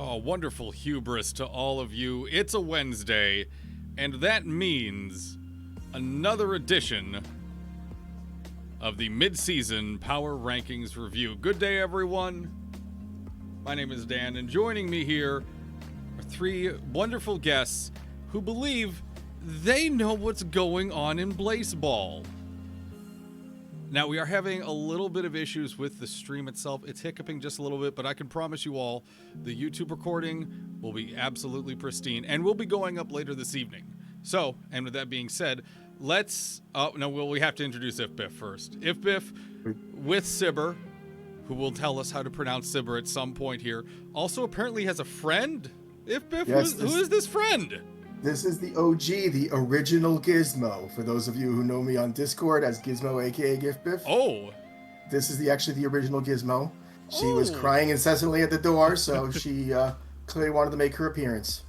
Oh, wonderful hubris to all of you. It's a Wednesday, and that means another edition of the Midseason Power Rankings review. Good day, everyone. My name is Dan, and joining me here are three wonderful guests who believe they know what's going on in Blaseball. Now, we are having a little bit of issues with the stream itself. It's hiccuping just a little bit, but I can promise you all the YouTube recording will be absolutely pristine and will be going up later this evening. So, and with that being said, we have to introduce Ifbiff first. Ifbiff with Sibber, who will tell us how to pronounce Sibber at some point here, also apparently has a friend. Ifbiff, yes, who is this friend? This is the OG, the original Gizmo. For those of you who know me on Discord as Gizmo, aka Gifbiff. Oh. This is actually the original Gizmo. She was crying incessantly at the door, so she clearly wanted to make her appearance.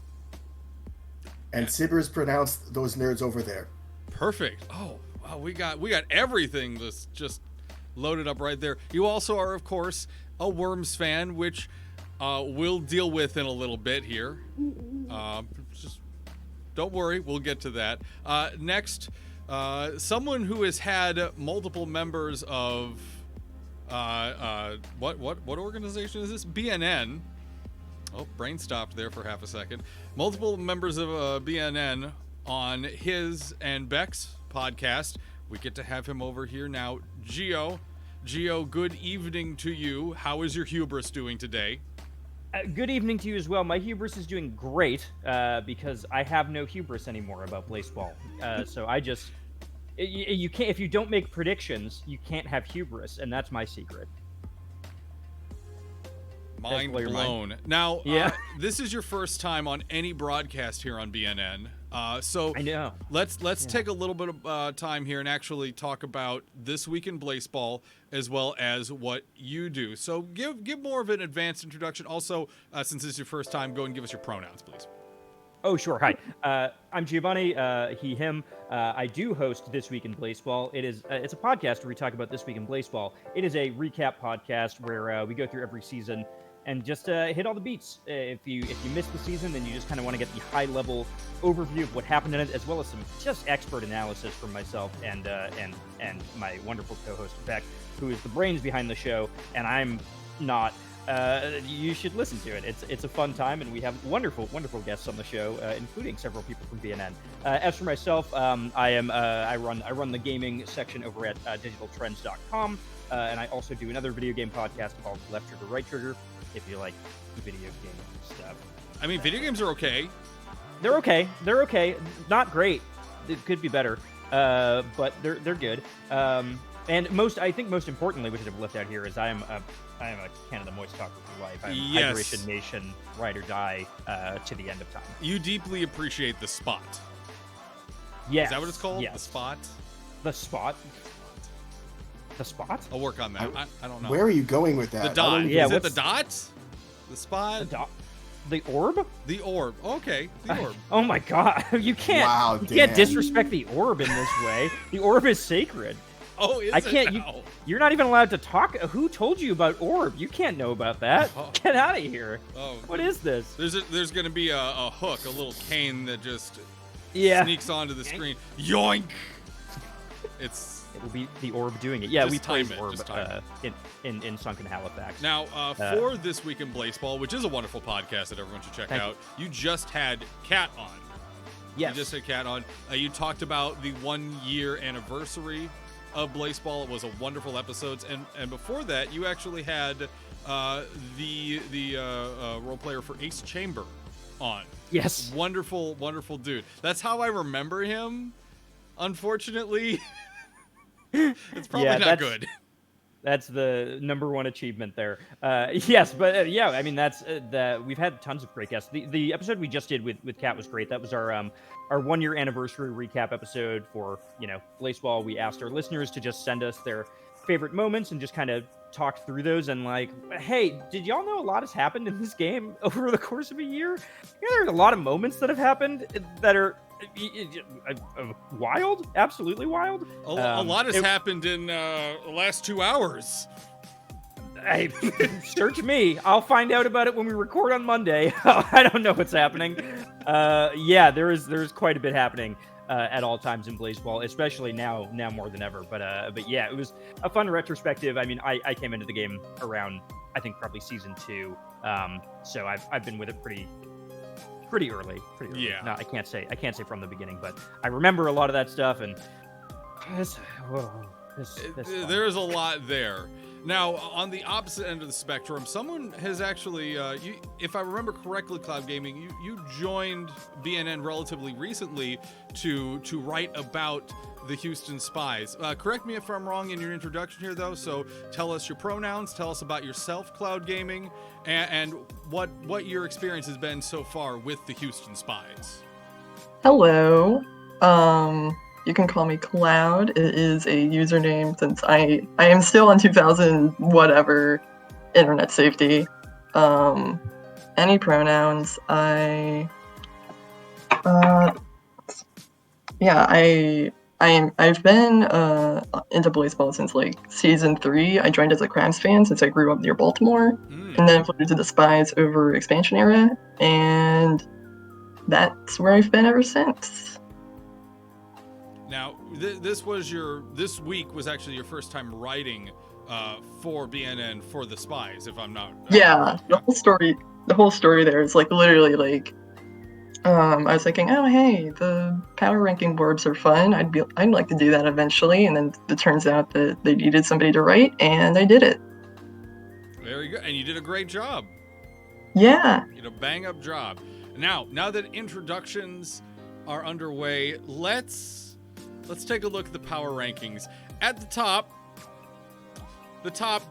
And Sibber's pronounced those nerds over there. Perfect. Oh, wow, we got everything that's just loaded up right there. You also are, of course, a Worms fan, which we'll deal with in a little bit here. Just don't worry, we'll get to that. Next, someone who has had multiple members of what organization is this? BNN. Oh, brain stopped there for half a second. Multiple members of BNN on his and Beck's podcast. We get to have him over here now. Gio, good evening to you. How is your hubris doing today? Good evening to you as well. My hubris is doing great because I have no hubris anymore about Blaseball. So I just, you can't, if you don't make predictions, you can't have hubris, and that's my secret. Mind blown. Now, this is your first time on any broadcast here on BNN. So I know. Let's take a little bit of time here and actually talk about this week in Blaseball as well as what you do. So give more of an advanced introduction. Also, since this is your first time, go and give us your pronouns, please. Oh, sure. Hi. I'm Giovanni, he, him. I do host This Week in Blaseball. It's a podcast where we talk about This Week in Blaseball. It is a recap podcast where we go through every season and just hit all the beats. If you missed the season, then you just kind of want to get the high-level overview of what happened in it, as well as some just expert analysis from myself and my wonderful co-host, Beck, who is the brains behind the show, and I'm not. You should listen to it. It's a fun time, and we have wonderful guests on the show, including several people from BNN. As for myself, I run the gaming section over at digitaltrends.com, and I also do another video game podcast called Left Trigger, Right Trigger. If you like video game stuff. I mean, video games are okay. They're okay. Not great. It could be better, but they're good. And I think most importantly, we should have left out here is I am a Canada Moist talker for life. I'm Hydration Nation, ride or die to the end of time. You deeply appreciate the spot. Yes. Is that what it's called? Yes. The spot? The spot? The spot? I'll work on that. I don't know. Where are you going with that? The dot. Yeah, is it the dot? The spot? The dot? The orb? The orb. Okay. The orb. Oh my god. You can't disrespect the orb in this way. The orb is sacred. Oh, is it now? You're not even allowed to talk. Who told you about orb? You can't know about that. Oh. Get out of here. Oh, what is this? There's going to be a hook, a little cane that just sneaks onto the screen. Yoink! It'll be the orb doing it. Yeah, we play orb in Sunken Halifax. Now, for This Week in Blaseball, which is a wonderful podcast that everyone should check out, you just had Kat on. Yes. You just had Kat on. You talked about the 1-year anniversary of Blaseball. It was a wonderful episode. And before that, you actually had the role player for Ace Chamber on. Yes. Wonderful dude. That's how I remember him, unfortunately. It's probably not good. That's the number one achievement there. Yes, but I mean we've had tons of great guests. The episode we just did with Kat was great. That was our 1-year anniversary recap episode for Blaseball. We asked our listeners to just send us their favorite moments and just kind of talk through those and hey, did y'all know a lot has happened in this game over the course of a year? There's a lot of moments that have happened that are wild, absolutely wild. A lot has happened in the last 2 hours. Hey, search me. I'll find out about it when we record on Monday. I don't know what's happening. Yeah, there's quite a bit happening at all times in Blaseball, especially now more than ever. But yeah, it was a fun retrospective. I mean, I came into the game around, I think, probably season 2. So I've been with it pretty early. Yeah. No, I can't say from the beginning, but I remember a lot of that stuff, and there's a lot there. Now, on the opposite end of the spectrum, someone has actually, if I remember correctly, Cloud Gaming, you joined BNN relatively recently to write about the Houston Spies. Correct me if I'm wrong in your introduction here, though. So tell us your pronouns, tell us about yourself, Cloud Gaming, and what your experience has been so far with the Houston Spies. Hello. You can call me Cloud. It is a username since I am still on 2000 whatever internet safety. Any pronouns. I've been into Blaseball since like season 3. I joined as a Crabs fan since I grew up near Baltimore, and then flew to the Spies over expansion era, and that's where I've been ever since. Now, this week was actually your first time writing for BNN for the Spies, if I'm not. Yeah, the whole story there is like literally like, I was thinking, oh hey, the power ranking boards are fun. I'd like to do that eventually, and then it turns out that they needed somebody to write, and I did it. Very good, and you did a great job. Yeah. You did a bang up job. Now that introductions are underway, let's take a look at the power rankings. At the top,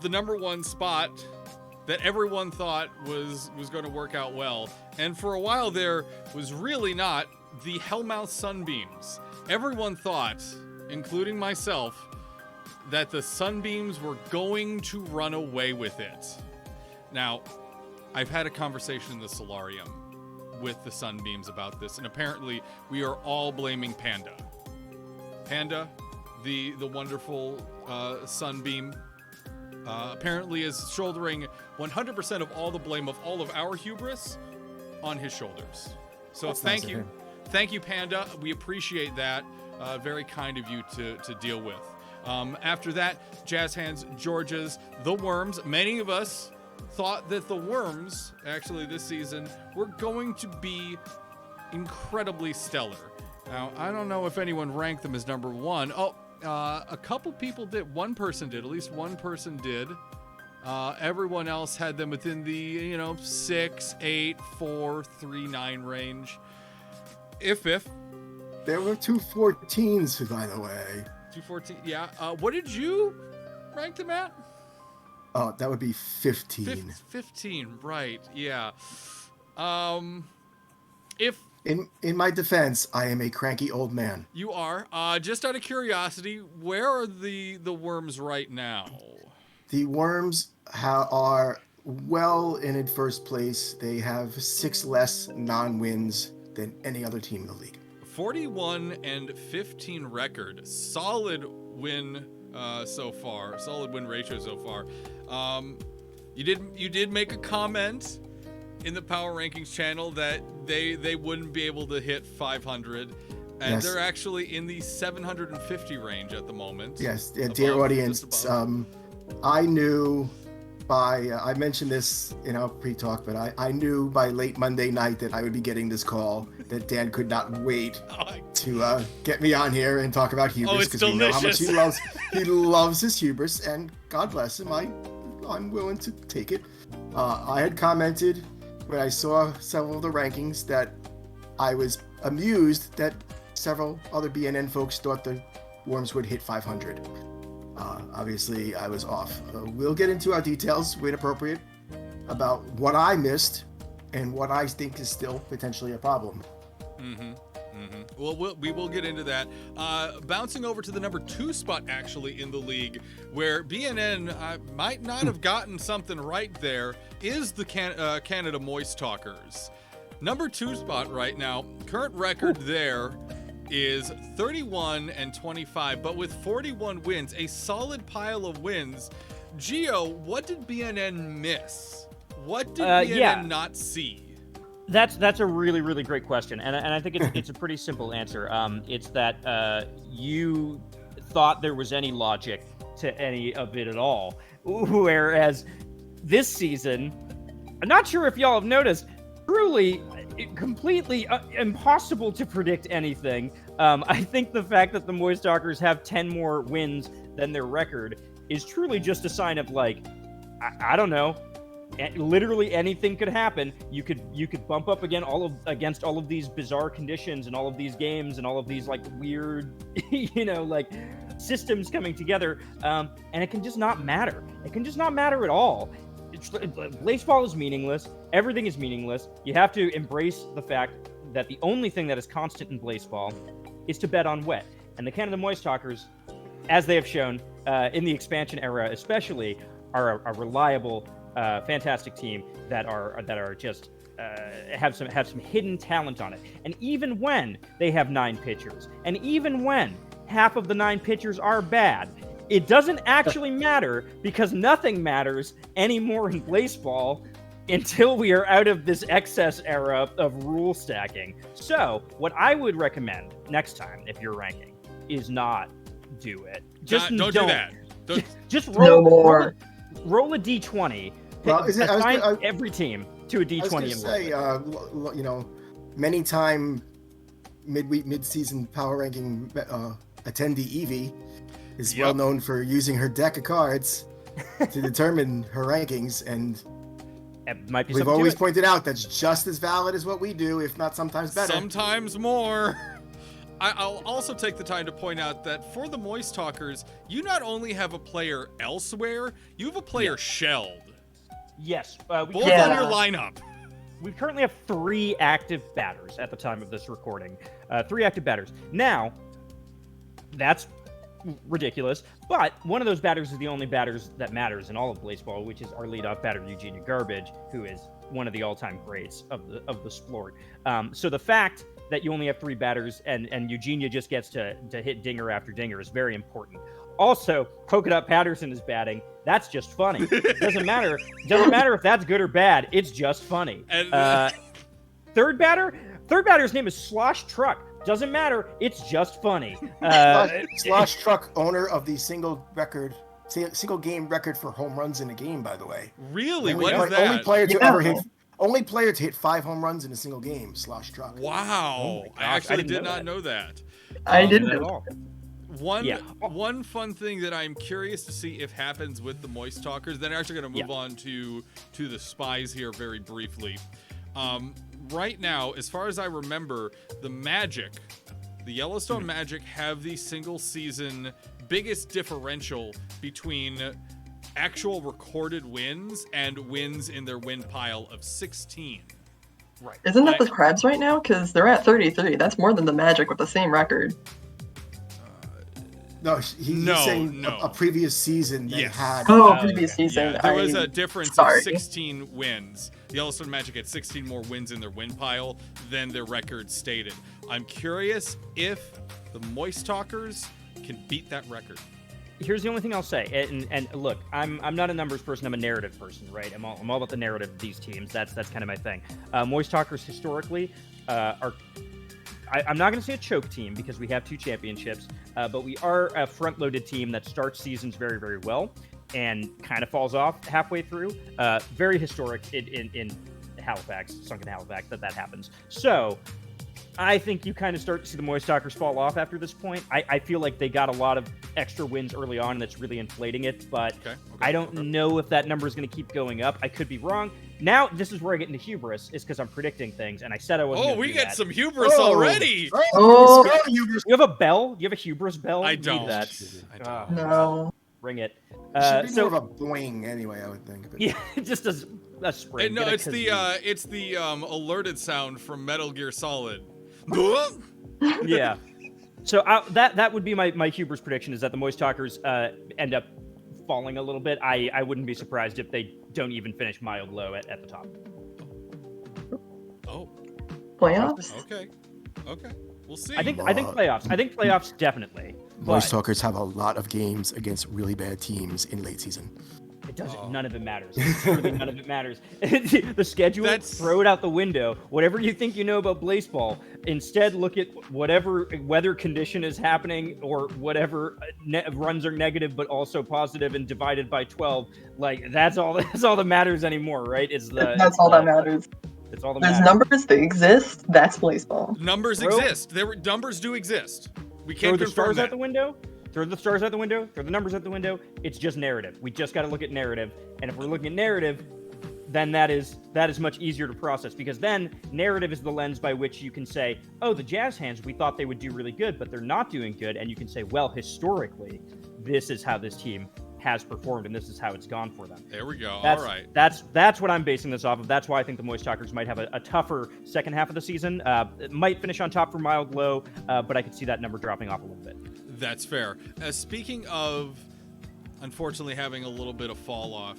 the number 1 spot that everyone thought was going to work out well, and for a while there was really not, the Hellmouth Sunbeams. Everyone thought, including myself, that the Sunbeams were going to run away with it. Now, I've had a conversation in the Solarium with the Sunbeams about this, and apparently we are all blaming Panda. Panda, the wonderful Sunbeam, apparently is shouldering 100% of all the blame of all of our hubris on his shoulders. So That's thank nice of you. him. Thank you, Panda. We appreciate that. Very kind of you to deal with. After that, Jazz Hands, Georgia's The Worms. Many of us thought that the Worms, actually this season, were going to be incredibly stellar. Now, I don't know if anyone ranked them as number 1. A couple people did. One person did. At least one person did. Everyone else had them within the 6, 8, 4, 3, 9 range. If There were 2 14s, by the way. 214. Yeah. What did you rank them at? Oh, that would be 15. 15. Right. Yeah. If In my defense, I am a cranky old man. you are, just out of curiosity, where are the Worms right now? The Worms are well in first place. They have 6 less non-wins than any other team in the league. 41-15 record. Solid win so far. Solid win ratio so far. You did make a comment in the Power Rankings channel that they wouldn't be able to hit 500, and Yes. they're actually in the 750 range at the moment. Yes, Above, dear audience, just above. I knew by, I mentioned this in our pre-talk, but I knew by late Monday night that I would be getting this call, that Dan could not wait to get me on here and talk about hubris, it's because we know how much delicious. he loves his hubris, and God bless him, I'm willing to take it. I had commented when I saw several of the rankings that I was amused that several other BNN folks thought the Worms would hit 500. Obviously, I was off. We'll get into our details when appropriate about what I missed and what I think is still potentially a problem. Well, we will get into that. Bouncing over to the number 2 spot, actually, in the league, where BNN might not have gotten something right there, is the Canada Moist Talkers. Number 2 spot right now, current record there is 31-25, but with 41 wins, a solid pile of wins. Gio, what did BNN miss? What did BNN not see? That's a really, really great question, and I think it's a pretty simple answer. It's that you thought there was any logic to any of it at all, whereas this season, I'm not sure if y'all have noticed, truly, completely impossible to predict anything. I think the fact that the Moist Talkers have 10 more wins than their record is truly just a sign of, like, I don't know. Literally anything could happen. You could bump up against all of these bizarre conditions and all of these games and all of these like weird, like systems coming together, and it can just not matter. It can just not matter at all. Blaseball is meaningless. Everything is meaningless. You have to embrace the fact that the only thing that is constant in Blaseball is to bet on wet. And the Canada Moist Talkers, as they have shown in the expansion era, especially, are a reliable. Fantastic team that are just have some hidden talent on it. And even when they have 9 pitchers, and even when half of the 9 pitchers are bad, it doesn't actually matter because nothing matters anymore in Blaseball until we are out of this excess era of rule stacking. So what I would recommend next time, if you're ranking, is not do it. Just don't do that. Just roll No more. Roll a d20. Well, assign every team to a d20. I was going to say, many-time mid-season power ranking attendee Evie is well known for using her deck of cards to determine her rankings, and we've always pointed out that's just as valid as what we do, if not sometimes better. Sometimes more. I'll also take the time to point out that for the Moist Talkers, you not only have a player elsewhere, you have a player shelled. Yes. Both on your lineup. We currently have 3 active batters at the time of this recording. 3 active batters. Now, that's ridiculous, but one of those batters is the only batters that matters in all of Blaseball, which is our leadoff batter, Eugenia Garbage, who is one of the all-time greats of the sport. So the fact that you only have 3 batters and Eugenia just gets to hit dinger after dinger is very important. Also, Polka Dot Patterson is batting. That's just funny. Doesn't matter if that's good or bad. It's just funny. Third batter's name is Slosh Truck. Doesn't matter. It's just funny. Slosh Truck, owner of the single game record for home runs in a game, by the way. Really? What is that? Only player to hit 5 home runs in a single game. Slosh Truck. Wow! I actually did not know that. I didn't at all. One fun thing that I'm curious to see if happens with the Moist Talkers, then I'm actually going to move on to the Spies here very briefly. Right now, as far as I remember, the Yellowstone Magic have the single season biggest differential between actual recorded wins and wins in their win pile of 16. Right. Isn't that the Crabs right now? Because they're at 33. That's more than the Magic with the same record. No, he's saying a previous season they had. Previous season. Yeah, there was a difference of 16 wins. The Yellowstone Magic had 16 more wins in their win pile than their record stated. I'm curious if the Moist Talkers can beat that record. Here's the only thing I'll say, and look, I'm not a numbers person. I'm a narrative person, right? I'm all about the narrative of these teams. That's kind of my thing. Moist Talkers historically are. I'm not going to say a choke team because we have 2 championships, but we are a front-loaded team that starts seasons very, very well and kind of falls off halfway through. Very historic in Halifax, sunken Halifax, that happens. So I think you kind of start to see the Moist Talkers fall off after this point. I feel like they got a lot of extra wins early on, and that's really inflating it, but I don't know if that number is going to keep going up. I could be wrong. Now, this is where I get into hubris, is because I'm predicting things, and I said I wasn't. Oh, we get some hubris already. Hubris. You have a bell? You have a hubris bell? I don't. That. I don't. No. Ring it. It should be more of a boing anyway, I would think. But... Yeah, just a spring. No, it's the alerted sound from Metal Gear Solid. Yeah. So that would be my hubris prediction, is that the Moist Talkers end up falling a little bit. I wouldn't be surprised if they don't even finish mild low at the top. Oh. Playoffs? Okay. We'll see. I think playoffs. I think playoffs definitely. Moist Talkers have a lot of games against really bad teams in late season. doesn't. None of it matters. Literally none of it matters. The schedule, throw it out the window. Whatever you think you know about Blaseball, instead look at whatever weather condition is happening or whatever runs are negative but also positive and divided by 12. Like that's all that matters anymore, right? That's all that matters. It's all that There's matters. numbers, they exist. That's Blaseball. Numbers exist. Numbers do exist. We can't throw the confirm stars that. out the window. Throw the stars out the window, throw the numbers out the window. It's just narrative. We just got to look at narrative. And if we're looking at narrative, then that is much easier to process, because then narrative is the lens by which you can say, oh, the Jazz hands, we thought they would do really good, but they're not doing good. And you can say, well, historically, this is how this team has performed and this is how it's gone for them. There we go. All right. That's what I'm basing this off of. That's why I think the Moist Talkers might have a tougher second half of the season. It might finish on top for mild low, but I could see that number dropping off a little bit. That's fair. Speaking of, unfortunately, having a little bit of fall off,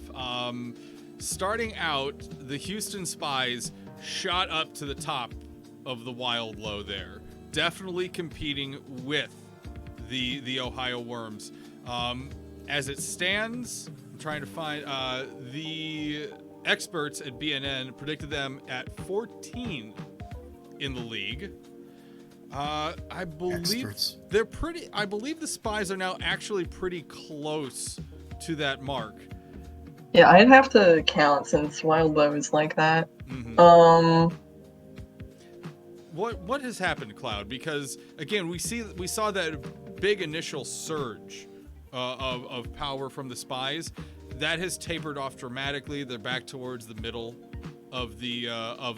starting out, the Houston Spies shot up to the top of the wild low there, definitely competing with the Ohio Worms. As it stands, I'm trying to find the experts at BNN predicted them at 14 in the league. I believe Experts. they're pretty. I believe the Spies are now actually pretty close to that mark. Yeah, I'd have to count since Wild Low is like that. Mm-hmm. What has happened, Cloud? Because again, we saw that big initial surge of power from the Spies. That has tapered off dramatically. They're back towards the middle of the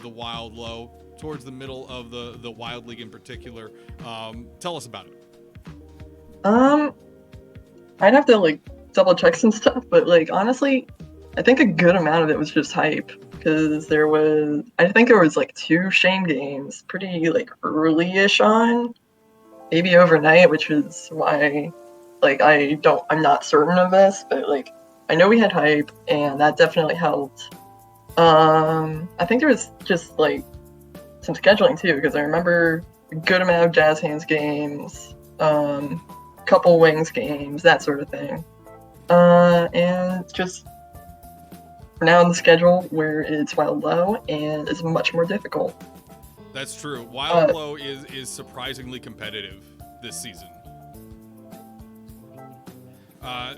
Wild Low, towards the middle of the Wild League in particular. Tell us about it. I'd have to double check some stuff, but honestly, I think a good amount of it was just hype, because I think there was 2 shame games pretty early-ish on, maybe overnight, which is why I'm not certain of this, but I know we had hype and that definitely helped. I think there was just some scheduling too, because I remember a good amount of Jazz Hands games, couple Wings games, that sort of thing. And just we're now on the schedule where it's Wild Low and it's much more difficult. That's true. Wild Low is surprisingly competitive this season.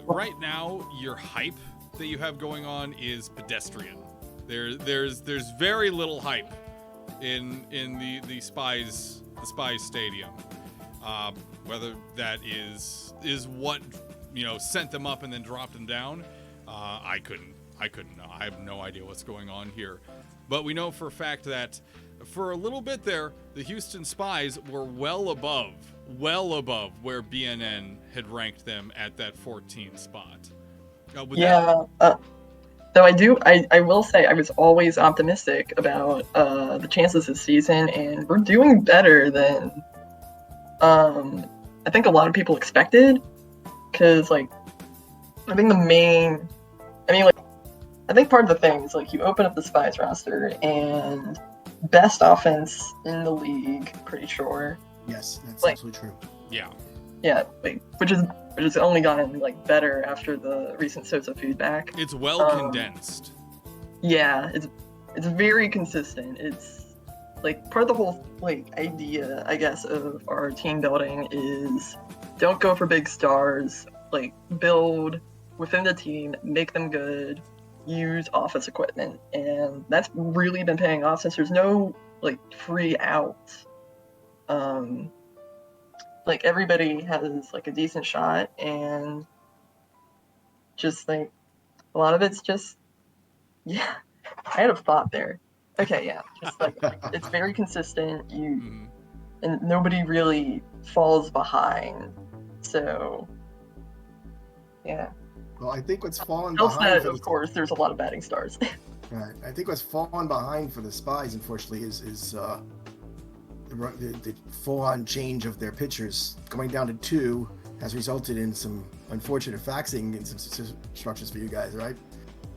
Right now, your hype that you have going on is pedestrian. There's very little hype in the Spies stadium. Whether that is what sent them up and then dropped them down, I couldn't know. I have no idea what's going on here. But we know for a fact that for a little bit there, the Houston Spies were well above where BNN had ranked them at that 14th spot. Though I will say I was always optimistic about the chances this season, and we're doing better than I think a lot of people expected. Because I think I think part of the thing is you open up the Spies roster and best offense in the league, pretty sure. Yes, that's absolutely true. Yeah. Yeah, which has only gotten better after the recent Sosa feedback. It's well condensed. Yeah, it's very consistent. It's part of the whole idea, I guess, of our team building is don't go for big stars. Build within the team, make them good, use office equipment, and that's really been paying off since there's no free out. Everybody has a decent shot, and just a lot of it's just I had a thought there. Okay, yeah, just it's very consistent. And nobody really falls behind. So yeah. Well, I think what's fallen Else behind. that, of course, there's a lot of batting stars. Right. I think what's fallen behind for the Spies, unfortunately, is the full-on change of their pitchers. Going down to 2 has resulted in some unfortunate faxing and some instructions for you guys, right?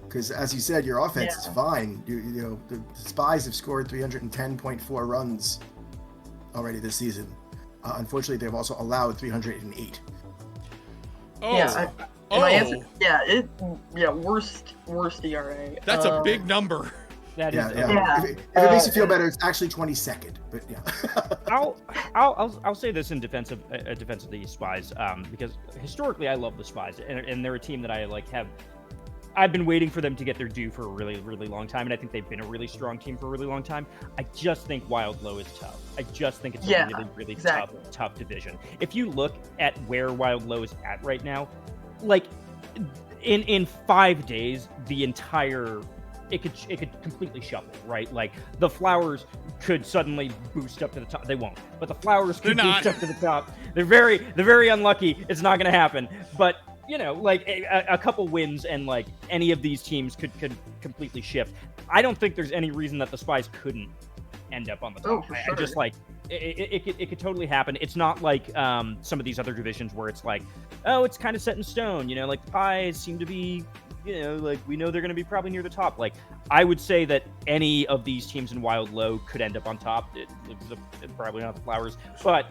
Because as you said, your offense is fine. The Spies have scored 310.4 runs already this season. Unfortunately, they've also allowed 308. Oh, Yeah, Oh, my answer, worst ERA. that's a big number. That is. Yeah. If it makes you feel better, it's actually 22nd. But yeah. I'll say this in defense of the Spies, because historically I love the Spies, and they're a team that I have. I've been waiting for them to get their due for a really, really long time, and I think they've been a really strong team for a really long time. I just think Wild Low is tough. I just think it's a really, really tough division. If you look at where Wild Low is at right now, in 5 days, the entire it could completely shuffle, right? Like the Flowers could suddenly boost up to the top. They won't, but the Flowers could boost up to the top. They're very unlucky. It's not going to happen, but. A couple wins and any of these teams could completely shift. I don't think there's any reason that the Spies couldn't end up on the top. Oh, for sure. I just it could totally happen. It's not like some of these other divisions where it's it's kind of set in stone. The Pies seem to be, we know they're going to be probably near the top. I would say that any of these teams in Wild Low could end up on top. It's probably not the Flowers, but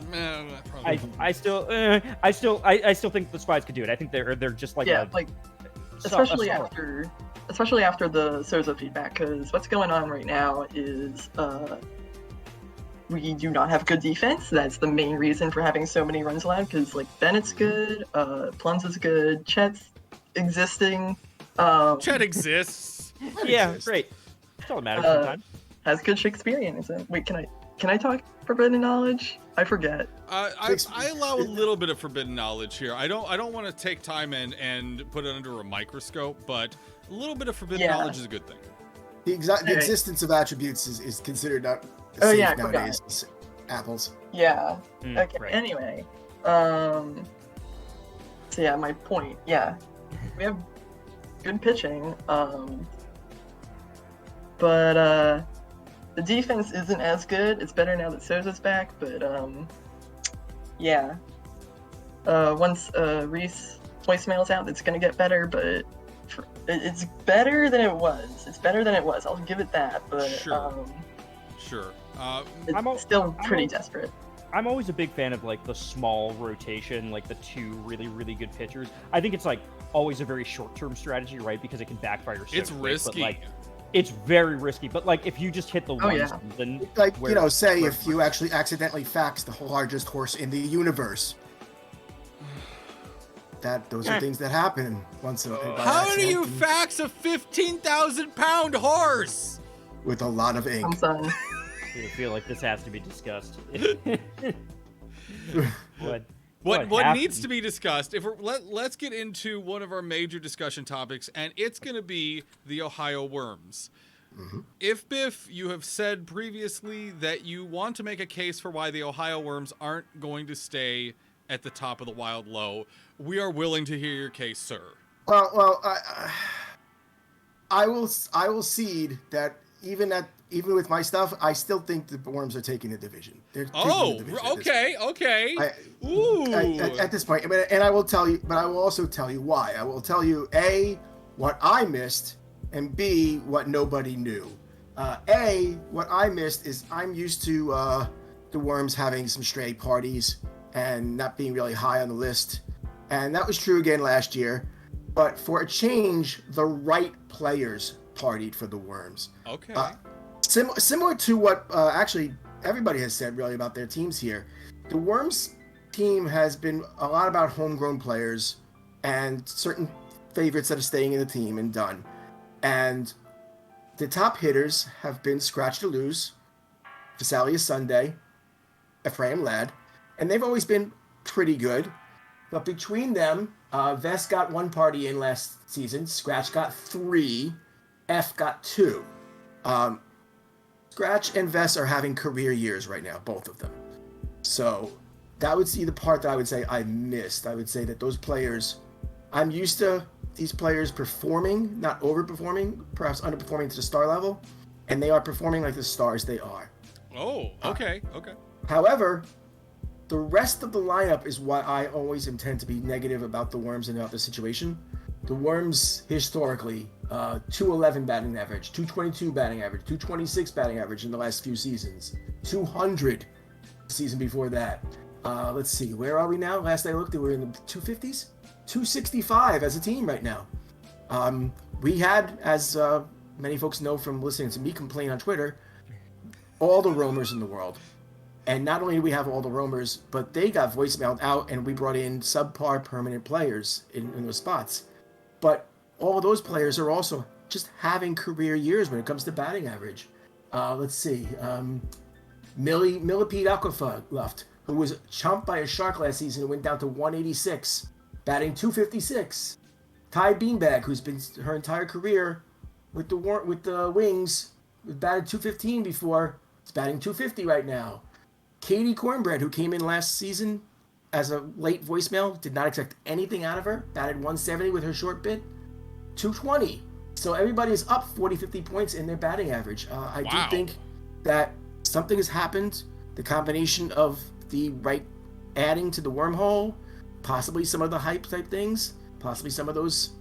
I still think the Spies could do it. I think they're just especially after the Souza feedback, because what's going on right now is we do not have good defense. That's the main reason for having so many runs allowed. Because Bennett's good, Plums is good, Chet's existing. Chet exists. Great. That's all that matters sometimes. Has good Shakespearean. Wait, can I talk forbidden knowledge? I forget. I allow a little bit of forbidden knowledge here. I don't want to take time and put it under a microscope, but a little bit of forbidden knowledge is a good thing. The existence of attributes is considered not safe nowadays. It's apples. Yeah. Okay. Right. Anyway, so my point. Yeah, we have good pitching, but the defense isn't as good. It's better now that Souza's back, but once Reese voicemail's out, it's gonna get better. But it's better than it was. I'll give it that. But sure. It's still pretty desperate. I'm always a big fan of the small rotation, the two really, really good pitchers. I think it's always a very short-term strategy, right? Because it can backfire. It's risky. But, it's very risky. But if you just hit the season, say if you actually accidentally fax the largest horse in the universe. Those are things that happen once in a while. How do you fax a 15,000-pound horse? With a lot of ink. I'm sorry. I feel like this has to be discussed. What needs to be discussed? Let's get into one of our major discussion topics, and it's going to be the Ohio Worms. Mm-hmm. If Biff, you have said previously that you want to make a case for why the Ohio Worms aren't going to stay at the top of the Wild Low, we are willing to hear your case, sir. Well, I will cede that even with my stuff, I still think the Worms are taking the division. Okay. At this point, and I will tell you, but I will also tell you why. I will tell you A, what I missed, and B, what nobody knew. A, what I missed is I'm used to the Worms having some stray parties and not being really high on the list, and that was true again last year. But for a change, the right players partied for the Worms. Okay. Similar to what actually everybody has said really about their teams here. The Worms team has been a lot about homegrown players and certain favorites that are staying in the team and done. And the top hitters have been Scratch to Lose, Visalia Sunday, Ephraim Ladd, and they've always been pretty good. But between them, Vest got one party in last season, Scratch got 3, F got 2. Scratch and Vest are having career years right now, both of them. So that would be the part that I would say I missed. I would say that those players, I'm used to these players performing, not overperforming, perhaps underperforming to the star level, and they are performing like the stars they are. Oh, okay. However, the rest of the lineup is why I always intend to be negative about the Worms and about the situation. The Worms, historically, 211 batting average, 222 batting average, 226 batting average in the last few seasons, 200 the season before that. Let's see, where are we now? Last I looked, we were in the 250s. 265 as a team right now. We had, as many folks know from listening to me complain on Twitter, all the roamers in the world. And not only do we have all the roamers, but they got voicemailed out, and we brought in subpar permanent players in those spots. But all of those players are also just having career years when it comes to batting average. Let's see. Millipede Aquafa left, who was chomped by a shark last season and went down to 186, batting 256. Ty Beanbag, who's been her entire career with the Wings, batted 215 before. It's batting 250 right now. Katie Cornbread, who came in last season as a late voicemail, did not expect anything out of her. Batted 170 with her short bit, 220. So everybody's up 40, 50 points in their batting average. I do think that something has happened. The combination of the right adding to the wormhole, possibly some of the hype type things, possibly some of those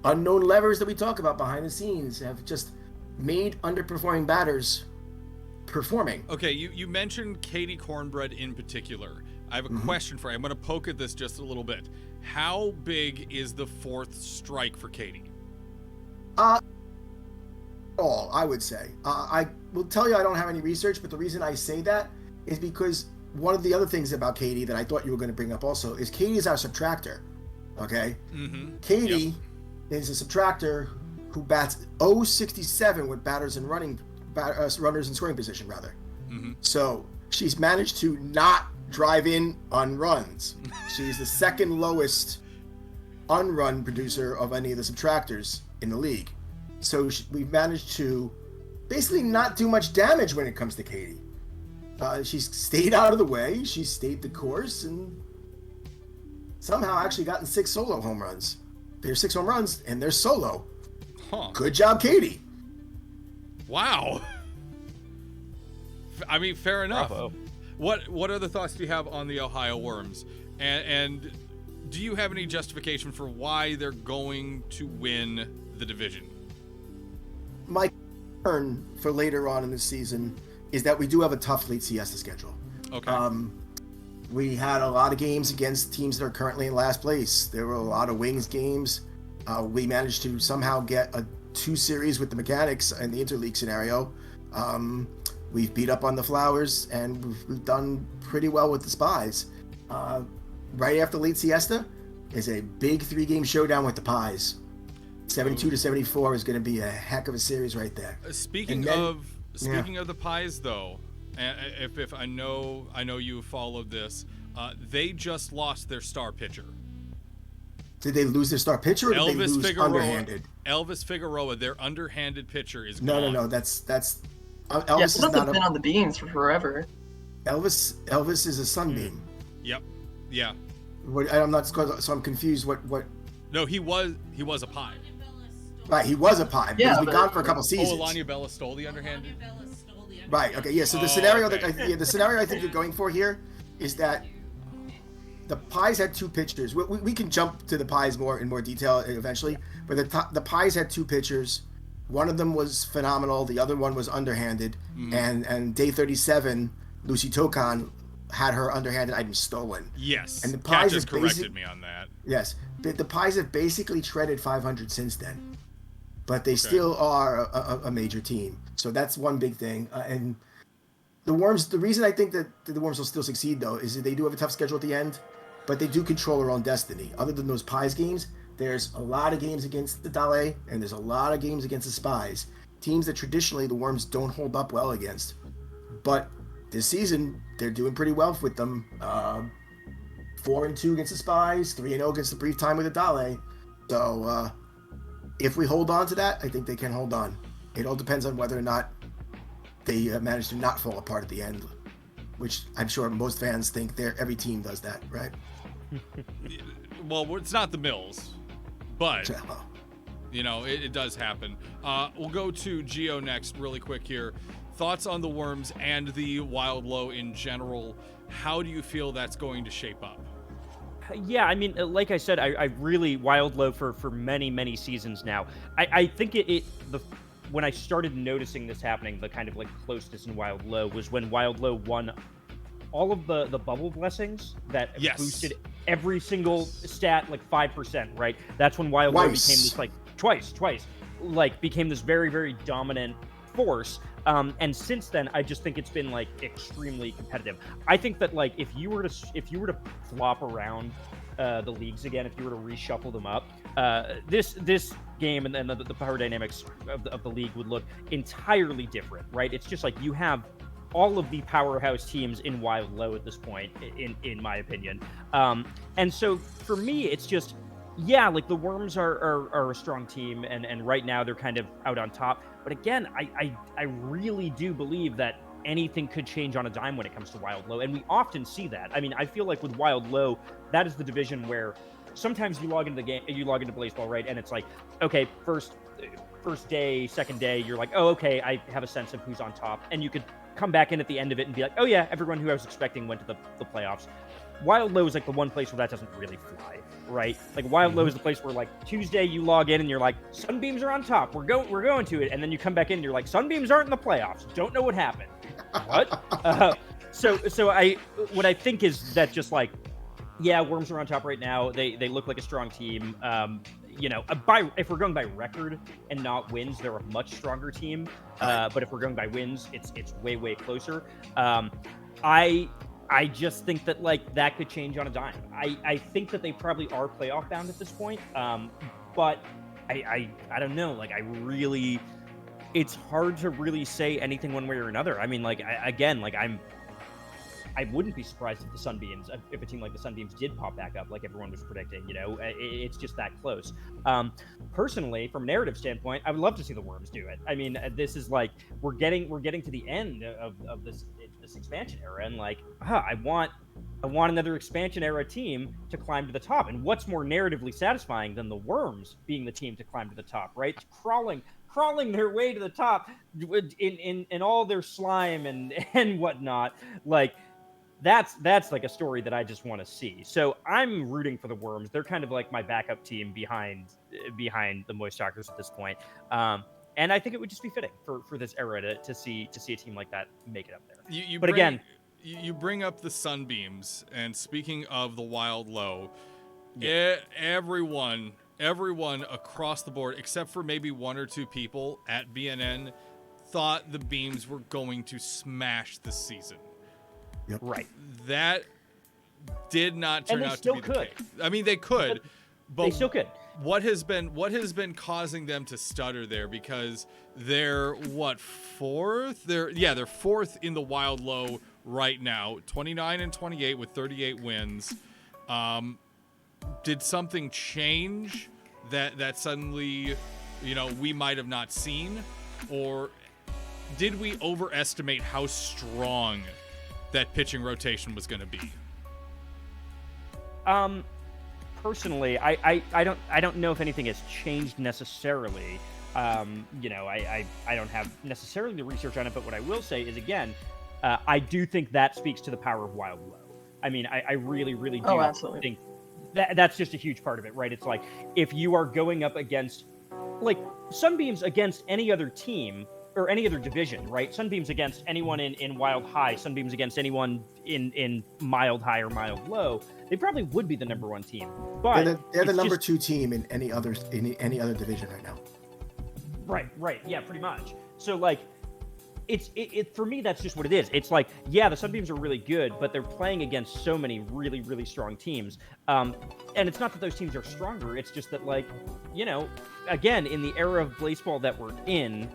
unknown levers that we talk about behind the scenes have just made underperforming batters performing. Okay, you mentioned Katie Cornbread in particular. I have a question for you. I'm going to poke at this just a little bit. How big is the fourth strike for Katie? I would say. I will tell you I don't have any research, but the reason I say that is because one of the other things about Katie that I thought you were going to bring up also is Katie is our subtractor. Okay? Katie is a subtractor who bats 067 with batters and runners in scoring position, rather. So she's managed to not drive in on runs. She's the second lowest unrun producer of any of the subtractors in the league. So we've managed to basically not do much damage when it comes to Katie. She's stayed out of the way. She's stayed the course and somehow actually gotten 6 solo home runs. There's 6 home runs and they're solo. Good job, Katie. Wow. I mean, fair enough. Bravo. What other thoughts do you have on the Ohio Worms? And do you have any justification for why they're going to win the division? My concern for later on in the season is that we do have a tough late siesta schedule. Okay. We had a lot of games against teams that are currently in last place. There were a lot of Wings games. We managed to somehow get a 2 series with the Mechanics in the interleague scenario. We've beat up on the Flowers, and we've done pretty well with the Spies. Right after late siesta is a big 3-game showdown with the Pies. 72 to 74 is going to be a heck of a series right there. Speaking of the Pies, though, if I know you followed this, they just lost their star pitcher. Did they lose their star pitcher, or did they lose underhanded? Elvis Figueroa, their underhanded pitcher, is gone. No. That's Elvis yeah, is not been on the beans for forever. Elvis is a sunbeam. Yep. Yeah. I'm not, so I'm confused. What? No, he was a Pie. Right, he was a Pie. Yeah, he's been gone for a couple seasons. Alania Bella stole the underhanded. Right. Okay. Yeah. So the scenario the scenario I think you're going for here is that the Pies had 2 pitchers. We can jump to the Pies in more detail eventually, but the Pies had 2 pitchers. One of them was phenomenal. The other one was underhanded. And day 37, Lucy Tokan had her underhanded item stolen. Yes. And the Pies just corrected me on that. Yes. The Pies have basically treaded 500 since then. But they still are a major team. So that's one big thing. And the Worms, the reason I think that the Worms will still succeed, though, is that they do have a tough schedule at the end, but they do control their own destiny. Other than those Pies games, there's a lot of games against the Dale, and there's a lot of games against the Spies. Teams that traditionally the Worms don't hold up well against. But this season, they're doing pretty well with them. 4-2 against the Spies, 3-0 against the brief time with the Dale. So, if we hold on to that, I think they can hold on. It all depends on whether or not they manage to not fall apart at the end, which I'm sure most fans think every team does that, right? Well, it's not the Mills, but it does happen. We'll go to Gio next really quick here. Thoughts on the Worms and the Wild Low in general. How do you feel that's going to shape up? Yeah, I mean, like I said, I really Wild Low for many, many seasons now. I think when I started noticing this happening, the kind of like closeness in Wild Low was when Wild Low won all of the bubble blessings that boosted every single stat like 5%, right? That's when Wild Low became this like twice, like became this very, very dominant force. And since then, I just think it's been like extremely competitive. I think that like if you were to flop around the leagues again, if you were to reshuffle them up, this game and the power dynamics of the league would look entirely different, right? It's just like you have all of the powerhouse teams in Wild Low at this point, in my opinion. And so for me, it's just, yeah, like the Worms are a strong team, and right now they're kind of out on top. But again, I really do believe that anything could change on a dime when it comes to Wild Low, and we often see that. I mean, I feel like with Wild Low, that is the division where sometimes you log into the game, you log into Blaseball, right, and it's like, okay, first day, second day, you're like, oh, okay, I have a sense of who's on top, and you could come back in at the end of it and be like, oh yeah, everyone who I was expecting went to the playoffs. Wild Low is like the one place where that doesn't really fly, right? Like Wild Low is the place where like Tuesday you log in and you're like, Sunbeams are on top, we're going to it, and then you come back in and you're like, Sunbeams aren't in the playoffs, don't know what happened. What? So what I think is that just like, yeah, Worms are on top right now. They look like a strong team. If we're going by record and not wins, they're a much stronger team. But if we're going by wins, it's way closer. I just think that like that could change on a dime. I think that they probably are playoff bound at this point. But I don't know. Like it's hard to really say anything one way or another. I mean, like I wouldn't be surprised if if a team like the Sunbeams did pop back up, like everyone was predicting. You know, it's just that close. Personally, from a narrative standpoint, I would love to see the Worms do it. I mean, this is like we're getting to the end of this expansion era, and like, I want another expansion era team to climb to the top. And what's more narratively satisfying than the Worms being the team to climb to the top, right? Crawling their way to the top in all their slime and whatnot, like. That's like a story that I just want to see. So I'm rooting for the Worms. They're kind of like my backup team behind the Moist Talkers at this point. And I think it would just be fitting for this era to see a team like that make it up there. You bring up the Sunbeams, and speaking of the Wild Low, everyone across the board, except for maybe one or two people at BNN, thought the Beams were going to smash this season. Yep. Right. That did not turn out to be the case. I mean, they could, but they still could. What has been causing them to stutter there? Because they're fourth? They're fourth in the Wild Low right now, 29-28 with 38 wins. Did something change that suddenly, we might have not seen, or did we overestimate how strong that pitching rotation was going to be? Personally, I don't know if anything has changed necessarily. I don't have necessarily the research on it, but what I will say is, again, I do think that speaks to the power of Wild Low. I mean, I really do think that's just a huge part of it, right? It's like, if you are going up against, like, Sunbeams against any other team, or any other division, right? Sunbeams against anyone in Wild High, Sunbeams against anyone in Mild High or Mild Low, they probably would be the number one team. But they're the number two team in any other division right now. Right, yeah, pretty much. So like, it for me, that's just what it is. It's like, yeah, the Sunbeams are really good, but they're playing against so many really strong teams. And it's not that those teams are stronger. It's just that, like, again, in the era of Blaseball that we're in,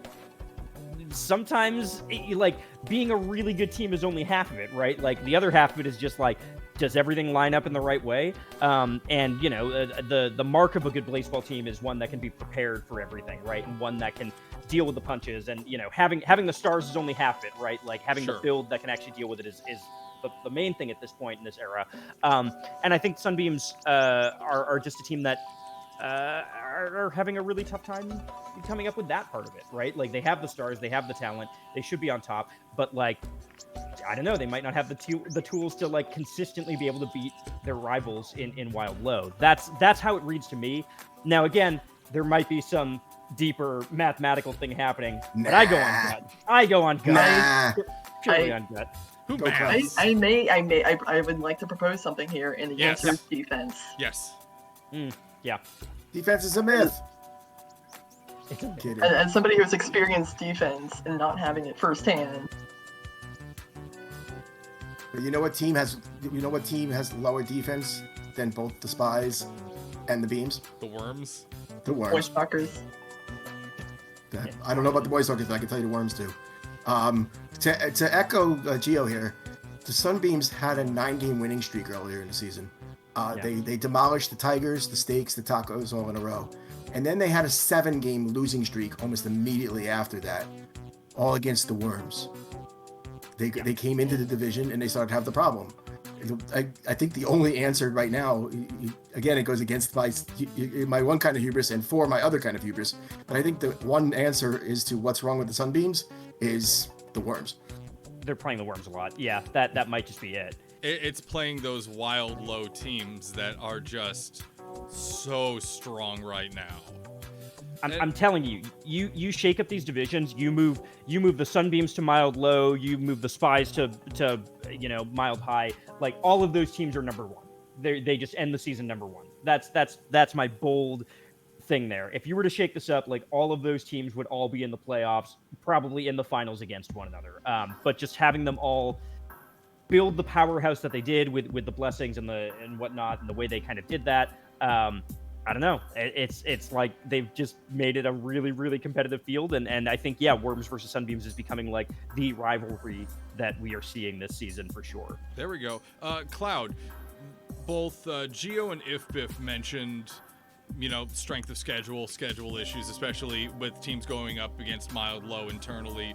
sometimes like being a really good team is only half of it, right? Like the other half of it is just like, does everything line up in the right way? And the mark of a good Blaseball team is one that can be prepared for everything, right? And one that can deal with the punches. And having the stars is only half it, right? Like having the build that can actually deal with it is the main thing at this point in this era. And I think Sunbeams are just a team that are having a really tough time coming up with that part of it, right? Like, they have the stars, they have the talent, they should be on top, but like, I don't know, they might not have the tools to like consistently be able to beat their rivals in Wild Low. That's how it reads to me. Now, again, there might be some deeper mathematical thing happening, but I go on gut. Purely on gut. Who Go maths? I would like to propose something here, and the Yes. answer is defense. Yes. Yeah. Defense is a myth. It's a Kidding. And as somebody who's experienced defense and not having it firsthand, But you know what team has lower defense than both the Spies and the Beams? The Worms. The voice Worms. talkers. I don't know about the Boys Talkers, but I can tell you the Worms do. To echo Gio here, the Sunbeams had a 9-game winning streak earlier in the season. They demolished the Tigers, the Steaks, the Tacos all in a row. And then they had a 7-game losing streak almost immediately after that, all against the Worms. They came into the division and they started to have the problem. I think the only answer right now, again, it goes against my one kind of hubris and for my other kind of hubris, but I think the one answer is to what's wrong with the Sunbeams is the Worms. They're playing the Worms a lot. Yeah, that might just be it. It's playing those wild low teams that are just so strong right now. I'm telling you, you shake up these divisions. You move the Sunbeams to mild low. You move the Spies to mild high. Like all of those teams are number one. They just end the season number one. That's my bold thing there. If you were to shake this up, like all of those teams would all be in the playoffs, probably in the finals against one another. But just having them all build the powerhouse that they did with the blessings and whatnot, and the way they kind of did that. I don't know. It's like they've just made it a really, really competitive field. And I think, Worms versus Sunbeams is becoming like the rivalry that we are seeing this season for sure. There we go. Cloud, both Gio and Ifbif mentioned, strength of schedule issues, especially with teams going up against mild low internally.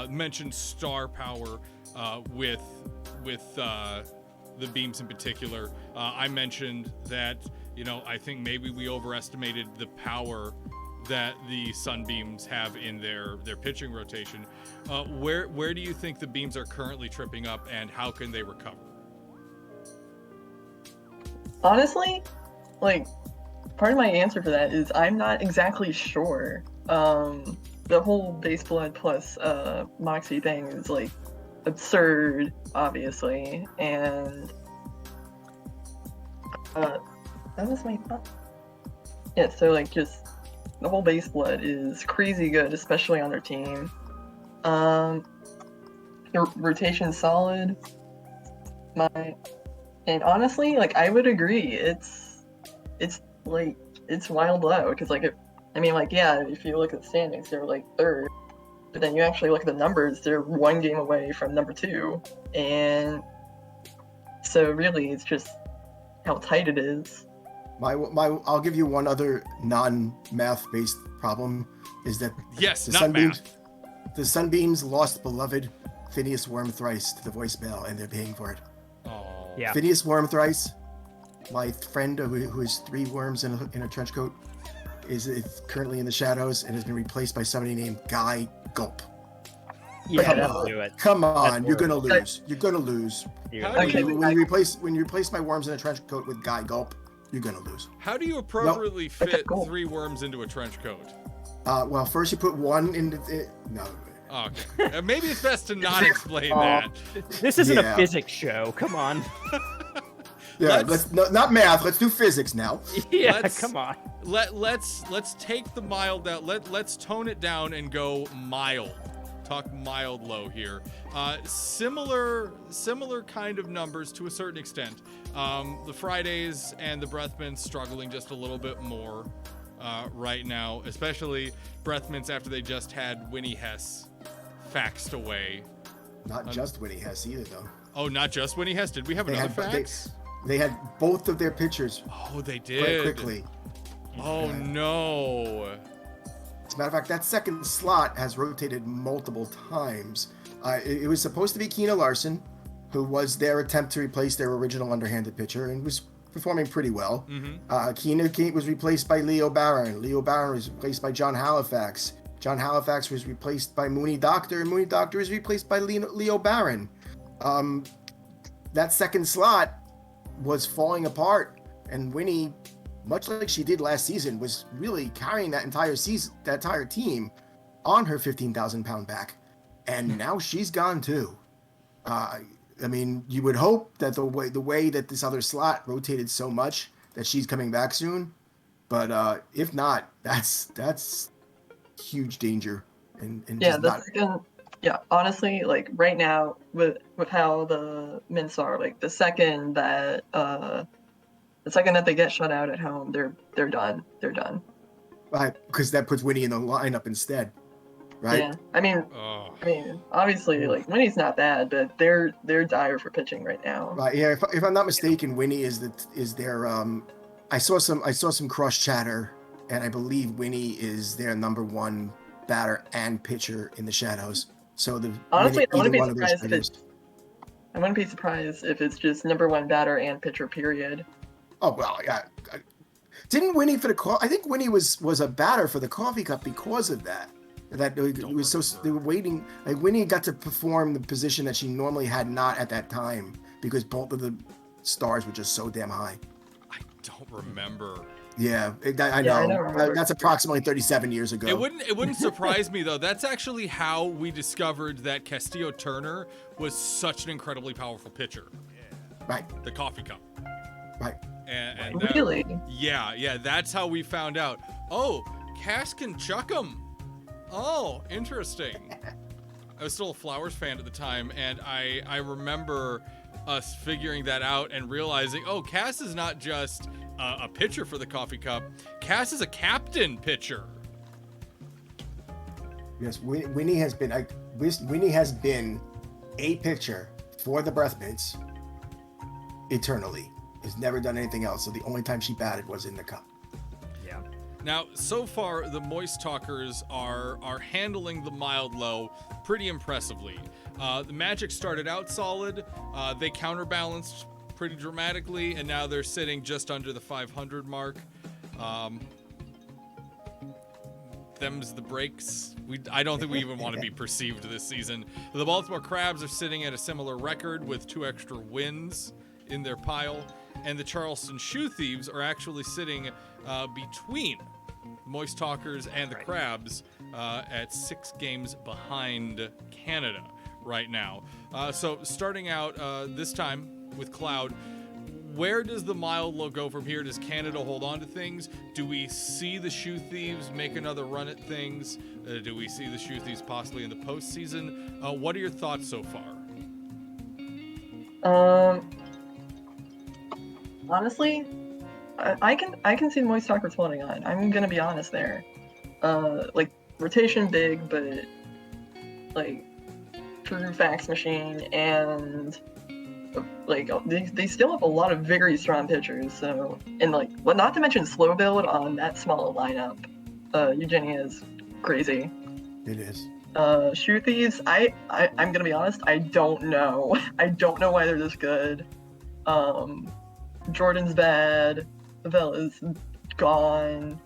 Mentioned star power with the Beams in particular. I mentioned that, I think maybe we overestimated the power that the Sunbeams have in their pitching rotation. Where do you think the Beams are currently tripping up, and how can they recover? Honestly, part of my answer for that is I'm not exactly sure. The whole base blood plus Moxie thing is absurd, obviously, and that was my thought. Yeah, so just the whole base blood is crazy good, especially on their team. The rotation's solid. And honestly, I would agree. It's wild low because if you look at the standings, they're third, but then you actually look at the numbers, they're 1 game away from number 2, and so really it's just how tight it is. I'll give you one other non-math based problem is that the Sunbeams lost beloved Phineas Worm thrice to the voicemail, and they're paying for it. Oh. Yeah. Phineas Worm thrice, my friend who has 3 worms in a trench coat, is currently in the shadows and has been replaced by somebody named Guy Gulp. Yeah, that'll do it. Come on, you're gonna lose. You're gonna lose. Okay. When you replace my worms in a trench coat with Guy Gulp, you're gonna lose. How do you appropriately fit 3 worms into a trench coat? Well, first you put one into no. Okay. Maybe it's best to not explain that. This isn't a physics show. Come on. Yeah, not math. Let's do physics now. Yeah, come on. Let's take the mild out. Let's tone it down and go mild. Talk mild low here. Similar kind of numbers to a certain extent. The Fridays and the Breathmans struggling just a little bit more right now, especially Breathmans after they just had Winnie Hess faxed away. Not just Winnie Hess either, though. Oh, not just Winnie Hess. Did we have another fax? They had both of their pitchers. Oh, they did. Quite quickly. Oh, no. As a matter of fact, that second slot has rotated multiple times. It was supposed to be Keena Larson, who was their attempt to replace their original underhanded pitcher and was performing pretty well. Mm-hmm. Keena was replaced by Leo Barron. Leo Barron was replaced by John Halifax. John Halifax was replaced by Mooney Doctor, and Mooney Doctor was replaced by Leo Barron. That second slot was falling apart, and Winnie, much like she did last season, was really carrying that entire team on her 15,000-pound back, and now she's gone too. I mean, you would hope that the way that this other slot rotated so much that she's coming back soon. But if not, that's huge danger and Yeah, just the not second, yeah, honestly, like right now with how the mints are, like the second that they get shut out at home, they're done. They're done. right, because that puts Winnie in the lineup instead, right? Yeah, I mean, Oh, obviously, like Winnie's not bad, but they're dire for pitching right now. Right. Yeah. If I'm not mistaken, Winnie is their I saw some cross chatter, and I believe Winnie is their number one batter and pitcher in the shadows. So the Honestly, I either wouldn't be one of those surprised if hitters. I wouldn't be surprised if it's just number one batter and pitcher. Period. Oh well, yeah. Didn't Winnie for the I think Winnie was a batter for the coffee cup because of that. That it was so they were waiting. Like Winnie got to perform the position that she normally had not at that time because both of the stars were just so damn high. I don't remember. Yeah, I Yeah, I know. don't remember. That's approximately 37 years ago. It wouldn't surprise me though. That's actually how we discovered that Castillo Turner was such an incredibly powerful pitcher. Right. The coffee cup. Right. And Really? Yeah. That's how we found out. Oh, Cass can chuck 'em. Oh, interesting. I was still a Flowers fan at the time, and I remember us figuring that out and realizing, oh, Cass is not just a pitcher for the coffee cup. Cass is a captain pitcher. Yes, Winnie has been a pitcher for the Breath Mints eternally. Has never done anything else. So the only time she batted was in the cup. Yeah. Now, so far, the Moist Talkers are handling the mild low pretty impressively. The Magic started out solid. They counterbalanced pretty dramatically, and now they're sitting just under the 500 mark. Them's the breaks. I don't think we even want to be perceived this season. The Baltimore Crabs are sitting at a similar record with 2 extra wins in their pile. And the Charleston Shoe Thieves are actually sitting between Moist Talkers and the Crabs at 6 games behind Canada right now. So starting out this time with Cloud, where does the mild low go from here? Does Canada hold on to things? Do we see the Shoe Thieves make another run at things? Do we see the Shoe Thieves possibly in the postseason? What are your thoughts so far? Honestly, I can see the Moist Talkers holding on. I'm gonna be honest there. Like rotation big, but like true fax machine, and like they still have a lot of very strong pitchers. So, and like, well, not to mention slow build on that small lineup. Eugenia is crazy. It is. Shoe Thieves, I'm gonna be honest, I don't know. I don't know why they're this good. Jordan's bad. Vella's gone.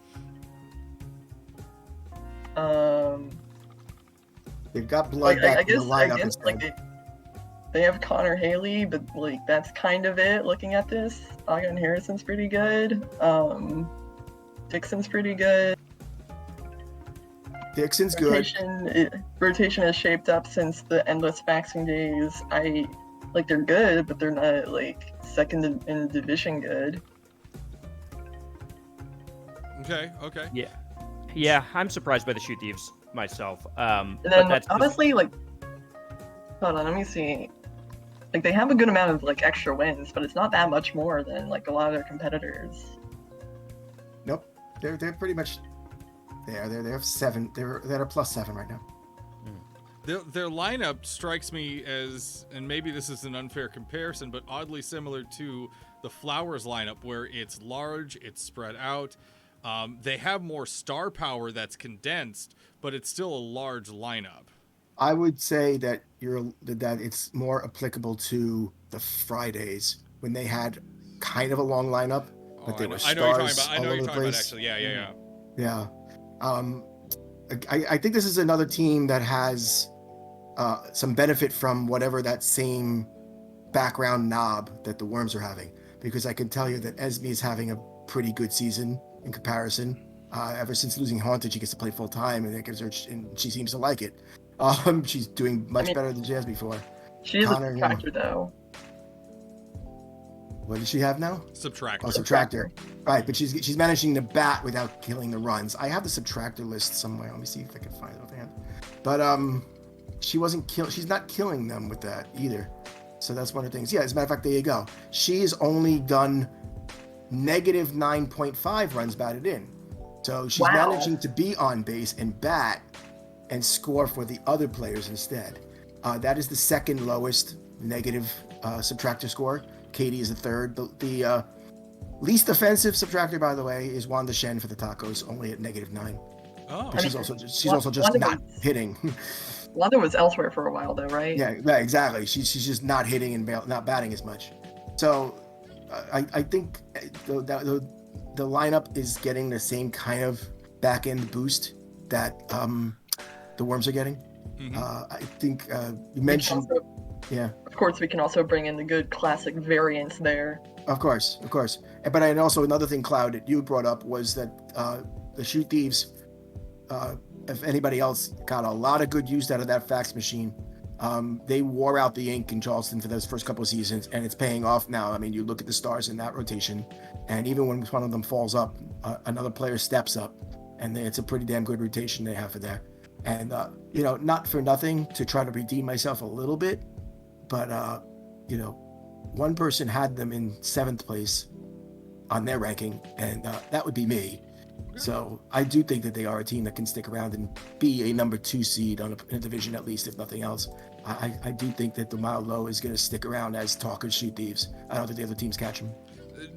They've got blood back in the lineup. I guess like they have Connor Haley, but like that's kind of it. Looking at this, Agan Harrison's pretty good. Dixon's pretty good. Dixon's good. Rotation has shaped up since the endless faxing days. They're good, but they're not like second in division good. Okay. Yeah, I'm surprised by the Shoe Thieves myself. And but then that's honestly, like, hold on, let me see. Like they have a good amount of like extra wins, but it's not that much more than like a lot of their competitors. Nope, they're pretty much there. They have 7. They're at a +7 right now. Their lineup strikes me as, and maybe this is an unfair comparison, but oddly similar to the Flowers lineup, where it's large, it's spread out. They have more star power that's condensed, but it's still a large lineup. I would say that that it's more applicable to the Fridays when they had kind of a long lineup, but they were stars I know all you're over the talking about place. actually. Yeah. Yeah. I think this is another team that has some benefit from whatever that same background knob that the Worms are having, because I can tell you that Esme is having a pretty good season in comparison. Ever since losing Haunted, she gets to play full time, and it gives her, and she seems to like it. She's doing much better than she has before. She is Connor, a subtractor, though. What does she have now? Subtractor. Oh, subtractor. Right, but she's managing to bat without killing the runs. I have the subtractor list somewhere. Let me see if I can find it offhand. But she's not killing them with that either. So that's one of the things. Yeah, as a matter of fact, there you go. She's only done negative 9.5 runs batted in. So she's managing to be on base and bat and score for the other players instead. That is the second lowest negative subtractor score. Katie is the third. The least offensive subtractor, by the way, is Wanda Shen for the Tacos, only at negative 9. Oh, but she's also just not hitting. Wanda was elsewhere for a while, though, right? Yeah, exactly. She's just not hitting and not batting as much. So I think the lineup is getting the same kind of back end boost that the Worms are getting. Mm-hmm. I think you mentioned. Yeah. Of course, we can also bring in the good classic variants there. Of course. But and also another thing, Cloud, that you brought up was that the Shoot Thieves, if anybody else, got a lot of good use out of that fax machine. They wore out the ink in Charleston for those first couple of seasons, and it's paying off now. I mean, you look at the stars in that rotation, and even when one of them falls up, another player steps up, and it's a pretty damn good rotation they have for there. And, not for nothing, to try to redeem myself a little bit, but, one person had them in 7th place on their ranking, and that would be me. So I do think that they are a team that can stick around and be a number 2 seed in a division, at least, if nothing else. I do think that the Mile Low is going to stick around as talkers Shoot Thieves. I don't think the other teams catch them.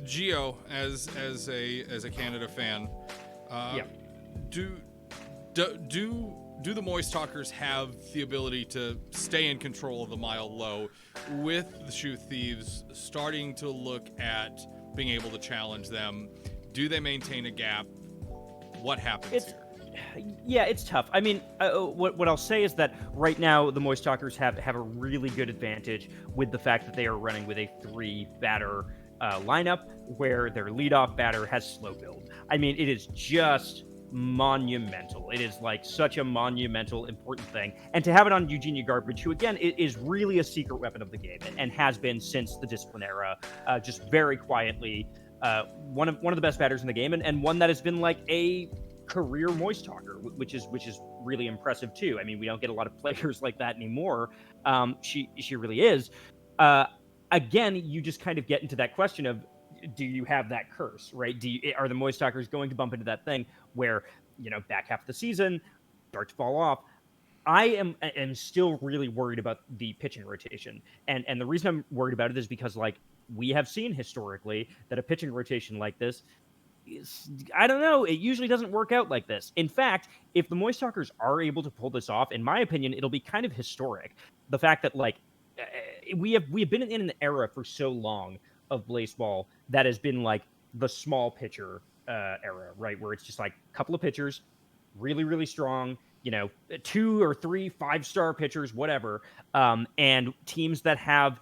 Gio, as a Canada fan, do the Moist Talkers have the ability to stay in control of the Mile Low with the Shoot Thieves starting to look at being able to challenge them? Do they maintain a gap? What happens here? Yeah, it's tough. I mean, what I'll say is that right now the Moist Talkers have a really good advantage with the fact that they are running with a 3-batter lineup where their leadoff batter has slow build. I mean, it is just monumental. It is like such a monumental, important thing. And to have it on Eugenia Garbage, who again is really a secret weapon of the game and has been since the Discipline era, just very quietly one of the best batters in the game, and one that has been like a career Moist Talker, which is really impressive too. I mean, we don't get a lot of players like that anymore. She really is. Again, you just kind of get into that question of, do you have that curse, right? Are the Moist Talkers going to bump into that thing where, back half of the season start to fall off? I am still really worried about the pitching rotation, and the reason I'm worried about it is because, like, we have seen historically that a pitching rotation like this I don't know, it usually doesn't work out like this. In fact, if the Moist Talkers are able to pull this off, in my opinion, it'll be kind of historic. The fact that, like, we have been in an era for so long of Blaseball that has been like the small pitcher era, right? Where it's just like a couple of pitchers, really, really strong, 2 or 3 5-star pitchers, whatever, and teams that have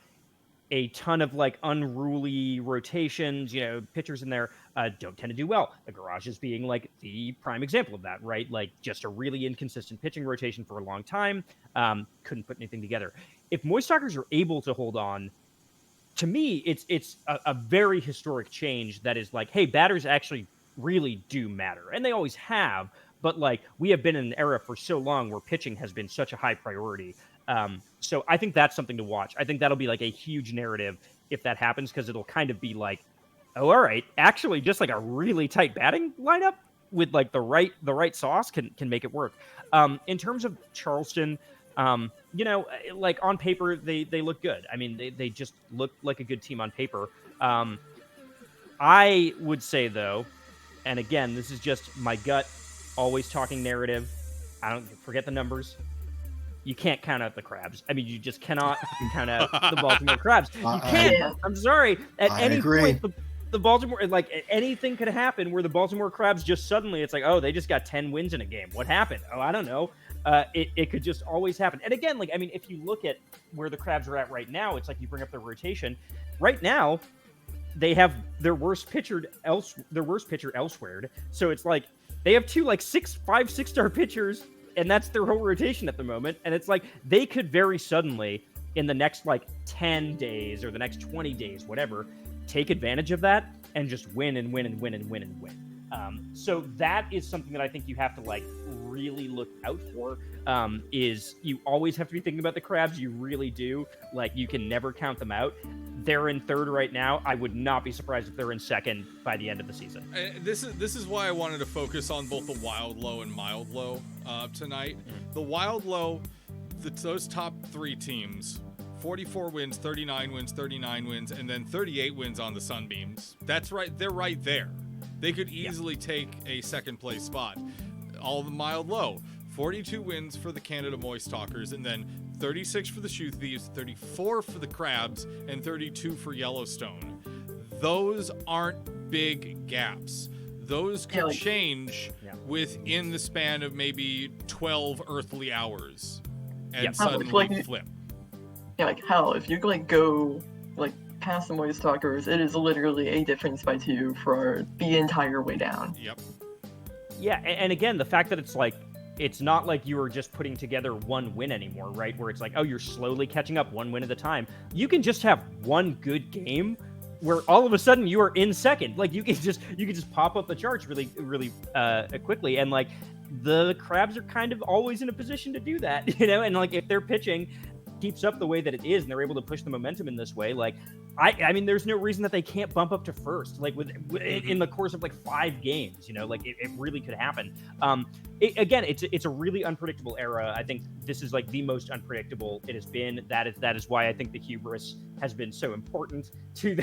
a ton of like unruly rotations, pitchers in there don't tend to do well. The Garages being like the prime example of that, right? Like just a really inconsistent pitching rotation for a long time. Couldn't put anything together. If Moist Talkers are able to hold on, to me, it's a very historic change that is like, hey, batters actually really do matter. And they always have, but like we have been in an era for so long where pitching has been such a high priority. So I think that's something to watch. I think that'll be like a huge narrative if that happens, because it'll kind of be like, oh, all right, actually just like a really tight batting lineup with like the right sauce can make it work. In terms of Charleston, like on paper, they look good. I mean, they just look like a good team on paper. I would say though, and again, this is just my gut, always talking narrative. I don't forget the numbers. You can't count out the Crabs. I mean, you just cannot count out the Baltimore Crabs. You can't. I'm sorry. At any point, the Baltimore, like anything could happen where the Baltimore Crabs just suddenly, it's like, oh, they just got 10 wins in a game. What happened? Oh, I don't know. It could just always happen. And again, like, I mean, if you look at where the Crabs are at right now, it's like you bring up their rotation. Right now, they have their worst pitcher elsewhere. So it's like they have 2 like 5-6-star pitchers, and that's their whole rotation at the moment. And it's like they could very suddenly in the next like 10 days or the next 20 days, whatever, take advantage of that and just win and win and win and win and win. So that is something that I think you have to like really look out for. Is you always have to be thinking about the Crabs. You really do. Like, you can never count them out. They're in third right now. I would not be surprised if they're in second by the end of the season. This is why I wanted to focus on both the wild low and mild low tonight. The wild low, those top three teams, 44 wins, 39 wins, 39 wins, and then 38 wins on the Sunbeams. That's right. They're right there. They could easily take a second place spot. All the mild low, 42 wins for the Canada Moist Talkers, and then 36 for the Shoe Thieves, 34 for the Crabs, and 32 for Yellowstone. Those aren't big gaps. Those could change within the span of maybe 12 earthly hours and suddenly flip. Yeah, like hell, if you like go like past the Moist Talkers, it is literally a difference by 2 for the entire way down. Yep. Yeah, and again, the fact that it's like, it's not like you are just putting together one win anymore, right? Where it's like, oh, you're slowly catching up 1 win at a time. You can just have one good game where all of a sudden you are in second. Like, you can just pop up the charts really, really quickly. And like, the Crabs are kind of always in a position to do that, you know? And like, if their pitching keeps up the way that it is and they're able to push the momentum in this way, like, I mean, there's no reason that they can't bump up to first, like in the course of like 5 games, you know, like it really could happen. Again, it's a really unpredictable era. I think this is like the most unpredictable it has been. That is why I think the Hubris has been so important to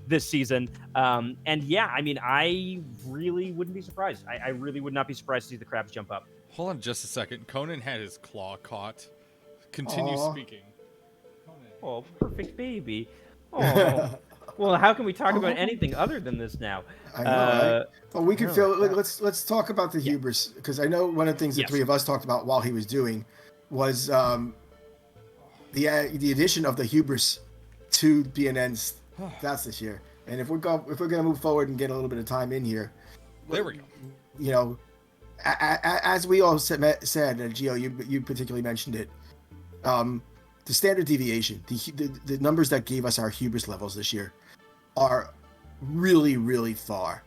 this season. And yeah, I mean, I really wouldn't be surprised. I really would not be surprised to see the Crabs jump up. Hold on just a second. Conan had his claw caught. Continue speaking. Oh, perfect baby. Oh, well, how can we talk about anything other than this now? I know, right? Well, we can feel. Let's talk about the Hubris, because I know one of the things the three of us talked about while he was doing was the addition of the Hubris to BNN's stats this year. And if we're gonna move forward and get a little bit of time in here, there we go. You know, as we all said, Gio, you particularly mentioned it. The standard deviation, the numbers that gave us our Hubris levels this year are really, really far.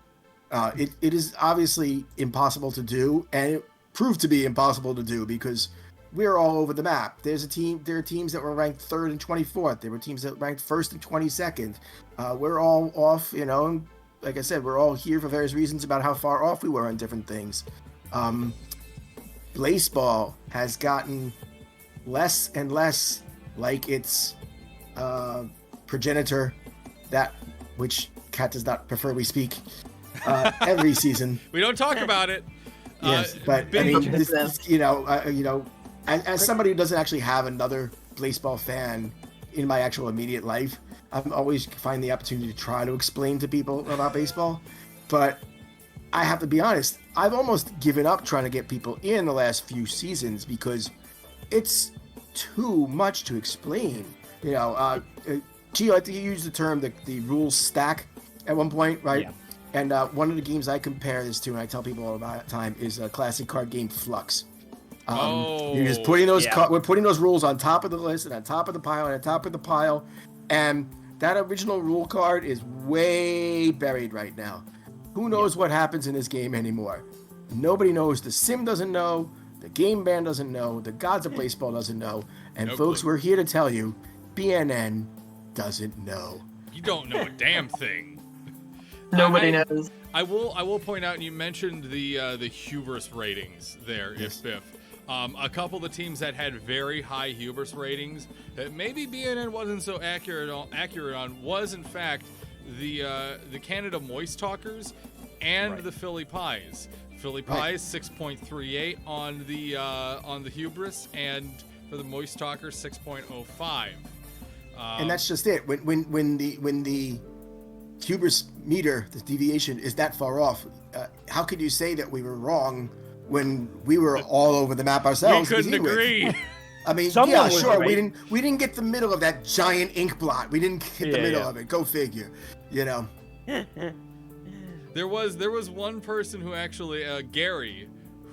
It is obviously impossible to do, and it proved to be impossible to do because we're all over the map. There are teams that were ranked 3rd and 24th. There were teams that ranked 1st and 22nd. We're all off, you know, and like I said, we're all here for various reasons about how far off we were on different things. Blaseball has gotten less and less like its progenitor, that which Kat does not prefer we speak every season. We don't talk about it. Yes, but I mean, this, as somebody who doesn't actually have another Blaseball fan in my actual immediate life, I'm always find the opportunity to try to explain to people about baseball. But I have to be honest, I've almost given up trying to get people in the last few seasons because it's too much to explain. You know, Gio, I think you used the term the rules stack at one point, right? Yeah. And one of the games I compare this to, and I tell people all about it time, is a classic card game, Flux. You're just putting those we're putting those rules on top of the list and on top of the pile and on top of the pile, and that original rule card is way buried right now. Who knows what happens in this game anymore? Nobody knows. The sim doesn't know. The game ban doesn't know. The gods of baseball doesn't know. And folks, we're here to tell you, BNN doesn't know. You don't know a damn thing. Nobody knows. I will point out, and you mentioned the Hubris ratings there, yes. Biff. A couple of the teams that had very high Hubris ratings that maybe BNN wasn't so accurate on was in fact the Canada Moist Talkers and the Philly Pies. Philly Pies 6.38 on the Hubris, and for the Moist Talkers 6.05. And that's just it. When the Hubris meter, the deviation, is that far off, how could you say that we were wrong when we were all over the map ourselves? We couldn't agree. I mean, yeah, sure. Right. We didn't get the middle of that giant ink blot. We didn't hit the middle of it. Go figure. You know. There was one person who actually, Gary,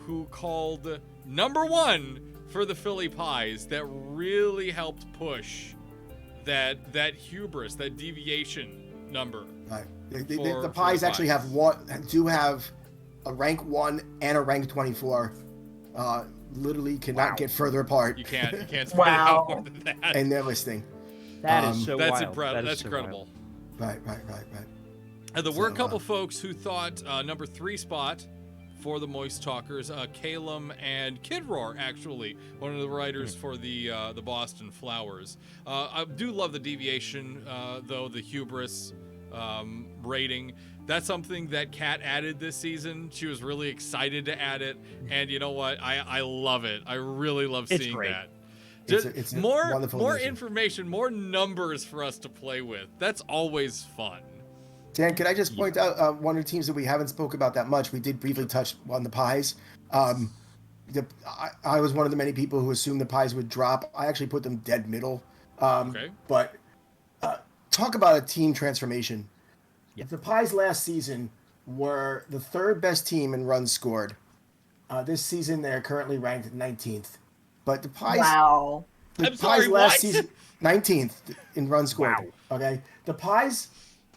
who called number 1 for the Philly Pies that really helped push that hubris, that deviation number. Right. The Pies actually have a rank 1 and a rank 24. Literally cannot get further apart. You can't spread it Wow. out more than that. And they're listing. That is so That's wild. incredible. That is That's so incredible. wild. Right. And there were a couple folks who thought number 3 spot for the Moist Talkers, Calum and Kid Roar, actually, one of the writers for the Boston Flowers. I do love the deviation, though, the hubris rating. That's something that Kat added this season. She was really excited to add it, and you know what? I love it. I really love seeing that. It's a wonderful more addition. information, more numbers for us to play with. That's always fun. Dan, can I just point out one of the teams that we haven't spoke about that much? We did briefly touch on the Pies. I was one of the many people who assumed the Pies would drop. I actually put them dead middle. Okay. But talk about a team transformation. Yep. The Pies last season were the 3rd best team in runs scored. This season, they're currently ranked 19th. But the Pies, Wow. the I'm Pies sorry, last what? season, 19th in runs scored. Wow. Okay, the Pies.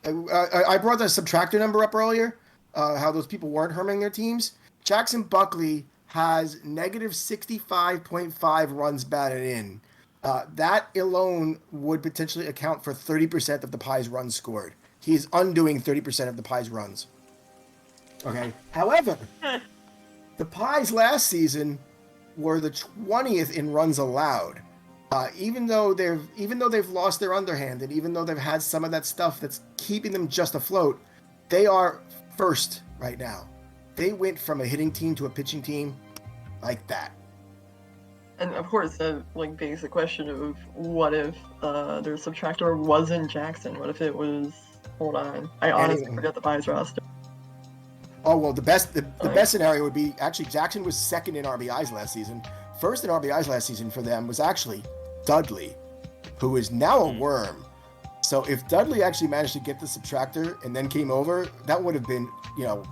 I brought the subtractor number up earlier. How those people weren't harming their teams. Jackson Buckley has negative 65.5 runs batted in. That alone would potentially account for 30% of the Pies' runs scored. He is undoing 30% of the Pies' runs. Okay. However, the Pies last season were the 20th in runs allowed. Even though they've lost their underhand, and even though they've had some of that stuff that's keeping them just afloat, they are first right now. They went from a hitting team to a pitching team like that. And of course, the basic question of what if their subtractor wasn't Jackson? What if it was? Hold on, I honestly forgot the Pies roster. Oh well, the best scenario would be actually Jackson was 2nd in RBIs last season. 1st in RBIs last season for them was actually Dudley, who is now a worm. So if Dudley actually managed to get the subtractor and then came over, that would have been,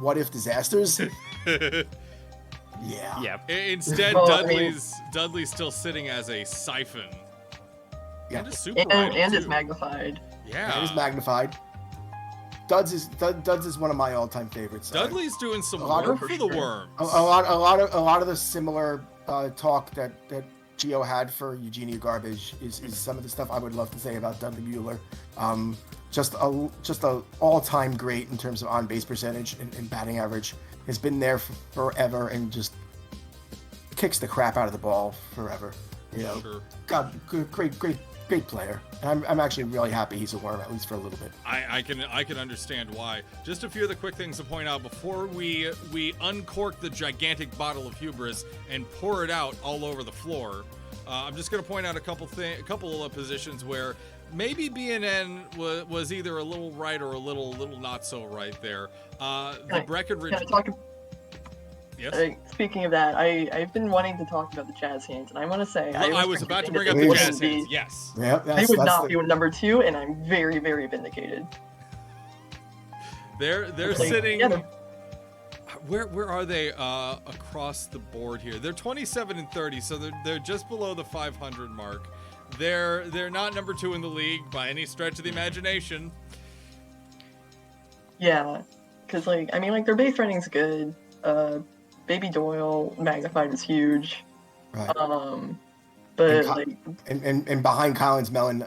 what if disasters? Yeah. Yep. Instead, Well, Dudley's still sitting as a siphon. Yeah. And a super And rider, it's too. magnified. Yeah. It is magnified. Duds is one of my all-time favorites. Dudley's doing some A lot work of- for the Worms. A lot of the similar talk that Gio had for Eugenia Garbage is some of the stuff I would love to say about Dudley Buehler. Just a all-time great in terms of on-base percentage and batting average. Has been there forever and just kicks the crap out of the ball forever. Sure. God, great player. And I'm actually really happy he's a Worm, at least for a little bit. I can understand why. Just a few of the quick things to point out before we uncork the gigantic bottle of hubris and pour it out all over the floor. I'm just going to point out a couple of positions where maybe BNN was either a little right or a little not so right there. The Breckenridge. Can I talk? Yes. Speaking of that, I've been wanting to talk about the Jazz Hands, and I want to say I was about to bring up they the Jazz wouldn't Hands. be- Yes. Yeah, They would not be number 2, and I'm very, very vindicated. They're Like, sitting. yeah, they're- Where are they across the board here? They're 27 and 30, so they're just below the 500 mark. They're not number 2 in the league by any stretch of the imagination. Yeah, because their base running's good. Baby Doyle magnified is huge. Right. But and behind Collins Mellon,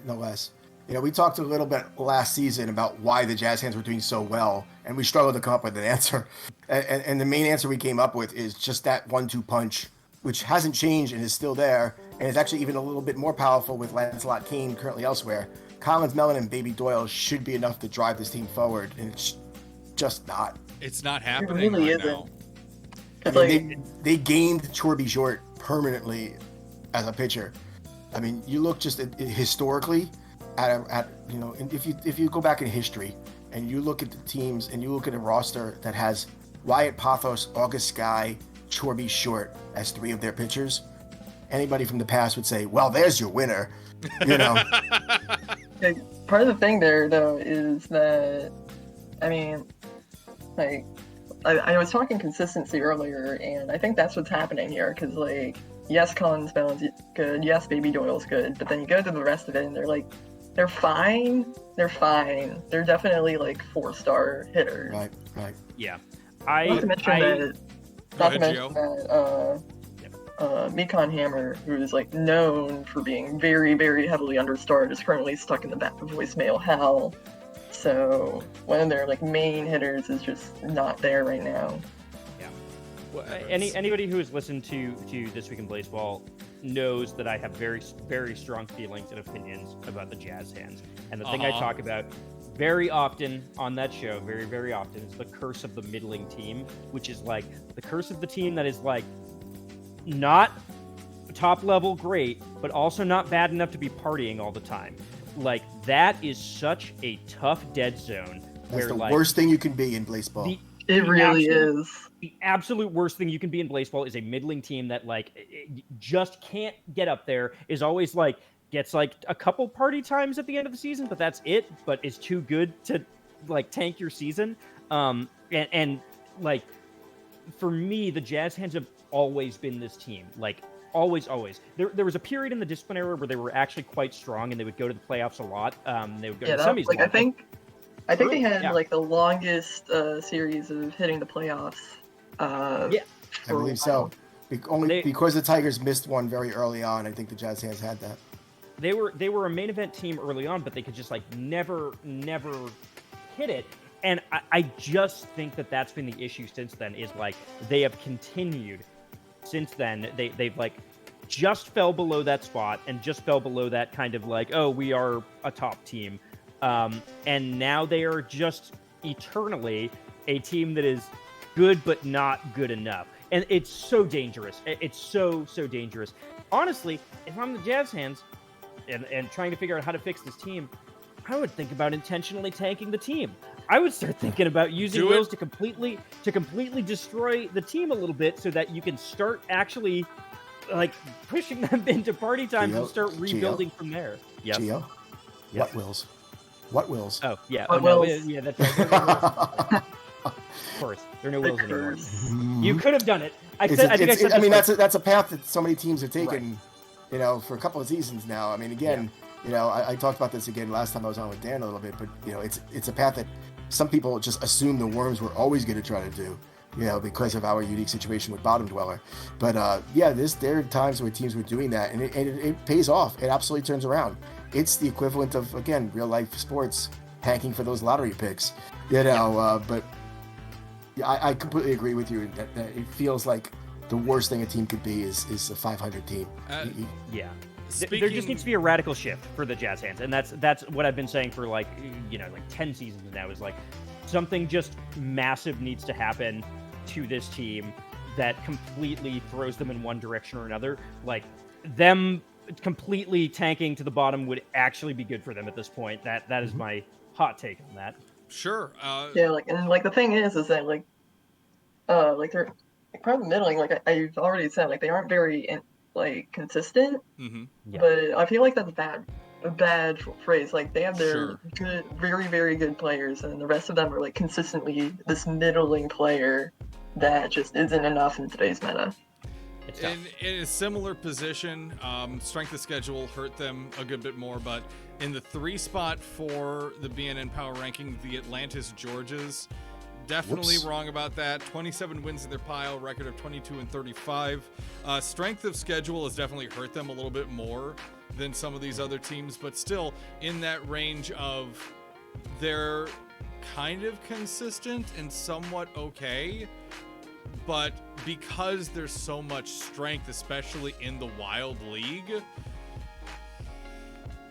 no less. We talked a little bit last season about why the Jazz Hands were doing so well, and we struggled to come up with an answer. And the main answer we came up with is just that 1-2 punch, which hasn't changed and is still there, and is actually even a little bit more powerful with Lancelot Kane currently elsewhere. Collins Mellon and Baby Doyle should be enough to drive this team forward, and it's just not. It's not happening really right isn't. now. They gained Chorby Short permanently as a pitcher. You look just historically at if you go back in history and you look at the teams and you look at a roster that has Wyatt Pathos, August Sky, Chorby Short as 3 of their pitchers, anybody from the past would say, well, there's your winner. part of the thing there, though, is that, I was talking consistency earlier, and I think that's what's happening here, because, yes, Collins Bell's good, yes, Baby Doyle's good, but then you go to the rest of it and they're fine. They're fine. They're definitely like 4-star hitters. Right. Yeah. Not to mention that Yep. Mekon Hammer, who is like known for being very, very heavily understarred, is currently stuck in the back of voicemail hell. So one of their like main hitters is just not there right now. Yeah. Well, anybody who has listened to This Week in Blaseball knows that I have very, very strong feelings and opinions about the Jazz Hands. And the thing I talk about very often on that show, very, very often, is the curse of the middling team, which is like the curse of the team that is like not top level great, but also not bad enough to be partying all the time. Like, that is such a tough dead zone. That's the worst thing you can be in Blaseball. It really is. The absolute worst thing you can be in Blaseball is a middling team that, like, just can't get up there, is always, like, gets, like, a couple party times at the end of the season, but that's it, but is too good to, like, tank your season. And like, for me, the Jazz Hands have always been this team. Like, always. There was a period in the discipline era where they were actually quite strong, and they would go to the playoffs a lot. They would go to the semis. Like, I think they had like the longest series of hitting the playoffs. I believe so. Because the Tigers missed one very early on. I think the Jazz Hands had that. They were a main event team early on, but they could just like never hit it. And I just think that that's been the issue since then. Is like they have continued. Since then, they've like just fell below that spot and just fell below that kind of like, oh, we are a top team. And now they are just eternally a team that is good but not good enough. And it's so dangerous. It's so dangerous. Honestly, if I'm the Jazz Hands and trying to figure out how to fix this team, I would think about intentionally tanking the team. I would start thinking about using Wills to completely destroy the team a little bit so that you can start actually like pushing them into party times and start rebuilding from there. Yes. Gio? Yep. What Wills? Oh, yeah. What no, Wills? yeah, that's right. Of course. There are no Wills anymore. You could have done it. That's a path that so many teams have taken, for a couple of seasons now. I mean, again, I talked about this again last time I was on with Dan a little bit, but it's a path that some people just assume the Worms were always going to try to do, because of our unique situation with Bottom Dweller. But there are times where teams were doing that, and it pays off. It absolutely turns around. It's the equivalent of, again, real life sports, tanking for those lottery picks, but I completely agree with you that it feels like the worst thing a team could be is a 500 team. There just needs to be a radical shift for the Jazz Hands, and that's what I've been saying for like 10 seasons now. Is like something just massive needs to happen to this team that completely throws them in one direction or another. Like them completely tanking to the bottom would actually be good for them at this point. That is my hot take on that. Sure. The thing is that they're like part of the middling. Like I've already said, like they aren't very consistent. Mm-hmm. Yeah. But I feel like that's a bad phrase. Like they have their good, very, very good players, and the rest of them are like consistently this middling player that just isn't enough in today's meta. In a similar position, strength of schedule hurt them a good bit more, but in the 3 spot for the BNN Power Ranking, the Atlantis Georges, definitely wrong about that. 27 wins in their pile, record of 22-35. Strength of schedule has definitely hurt them a little bit more than some of these other teams, but still in that range of they're kind of consistent and somewhat okay. But because there's so much strength, especially in the Wild League,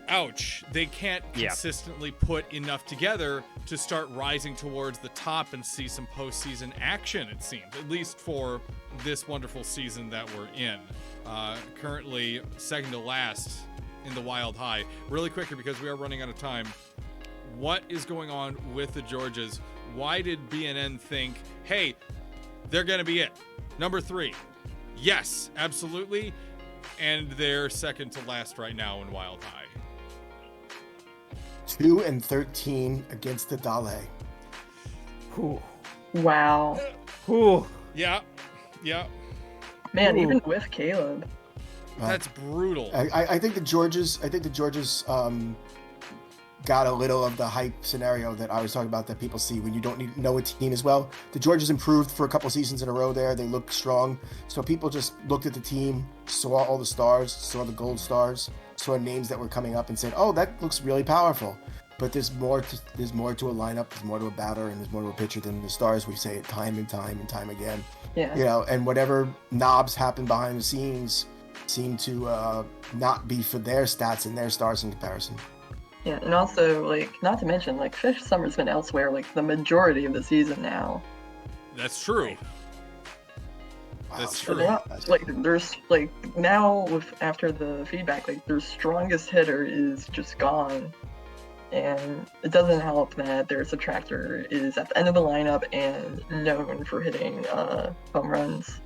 ouch, they can't consistently put enough together to start rising towards the top and see some postseason action, it seems, at least for this wonderful season that we're in. Currently second to last in the Wild High. Really quickly, because we are running out of time, what is going on with the Georges? Why did BNN think, hey, they're going to be it? Number 3. Yes, absolutely. And they're second to last right now in Wild High. 2-13 against the Dale. Wow. Ooh. Yeah. Man, even with Caleb. That's brutal. I think the Georges got a little of the hype scenario that I was talking about that people see when you don't know a team as well. The Georges improved for a couple seasons in a row there. They looked strong. So people just looked at the team, saw all the stars, saw the gold stars, saw names that were coming up and said, oh, that looks really powerful. But there's more to a lineup, there's more to a batter, and there's more to a pitcher than the stars. We say it time and time again. Yeah. You know, and whatever knobs happen behind the scenes seem to not be for their stats and their stars in comparison. Yeah, and also, like, not to mention, like, Fish Summer's been elsewhere, like, the majority of the season now. That's true. Wow. That's So true. like, there's, like, now, after the feedback, like, their strongest hitter is just gone. And it doesn't help that their subtractor is at the end of the lineup and known for hitting home runs.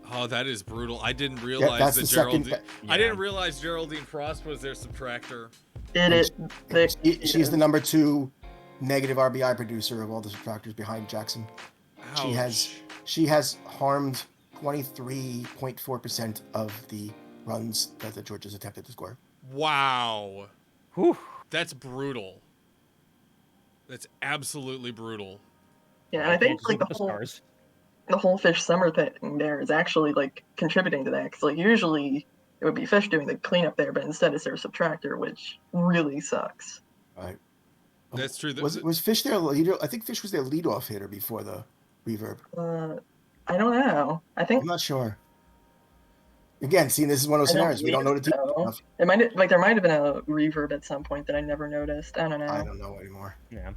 Oh, that is brutal. I didn't realize that's that the second. Geraldine. I didn't realize Geraldine Frost was their subtractor. She's the number 2 negative RBI producer of all the subtractors behind Jackson. Ouch. She has harmed 23.4% of the runs that the Georges attempted to score. Wow. Whew. That's brutal. That's absolutely brutal. Yeah, and I think, like, the stars. the whole Fish Summer thing there is actually, like, contributing to that. Because, like, usually it would be Fish doing the cleanup there, but instead it's their subtractor, which really sucks. Right. That's true. Was Fish their leader? I think Fish was their leadoff hitter before the reverb. I don't know. I think I'm not sure. Again, see, this is one of those scenarios. We don't know the team enough. it might there might have been a reverb at some point that I never noticed. I don't know. I don't know anymore. Yeah.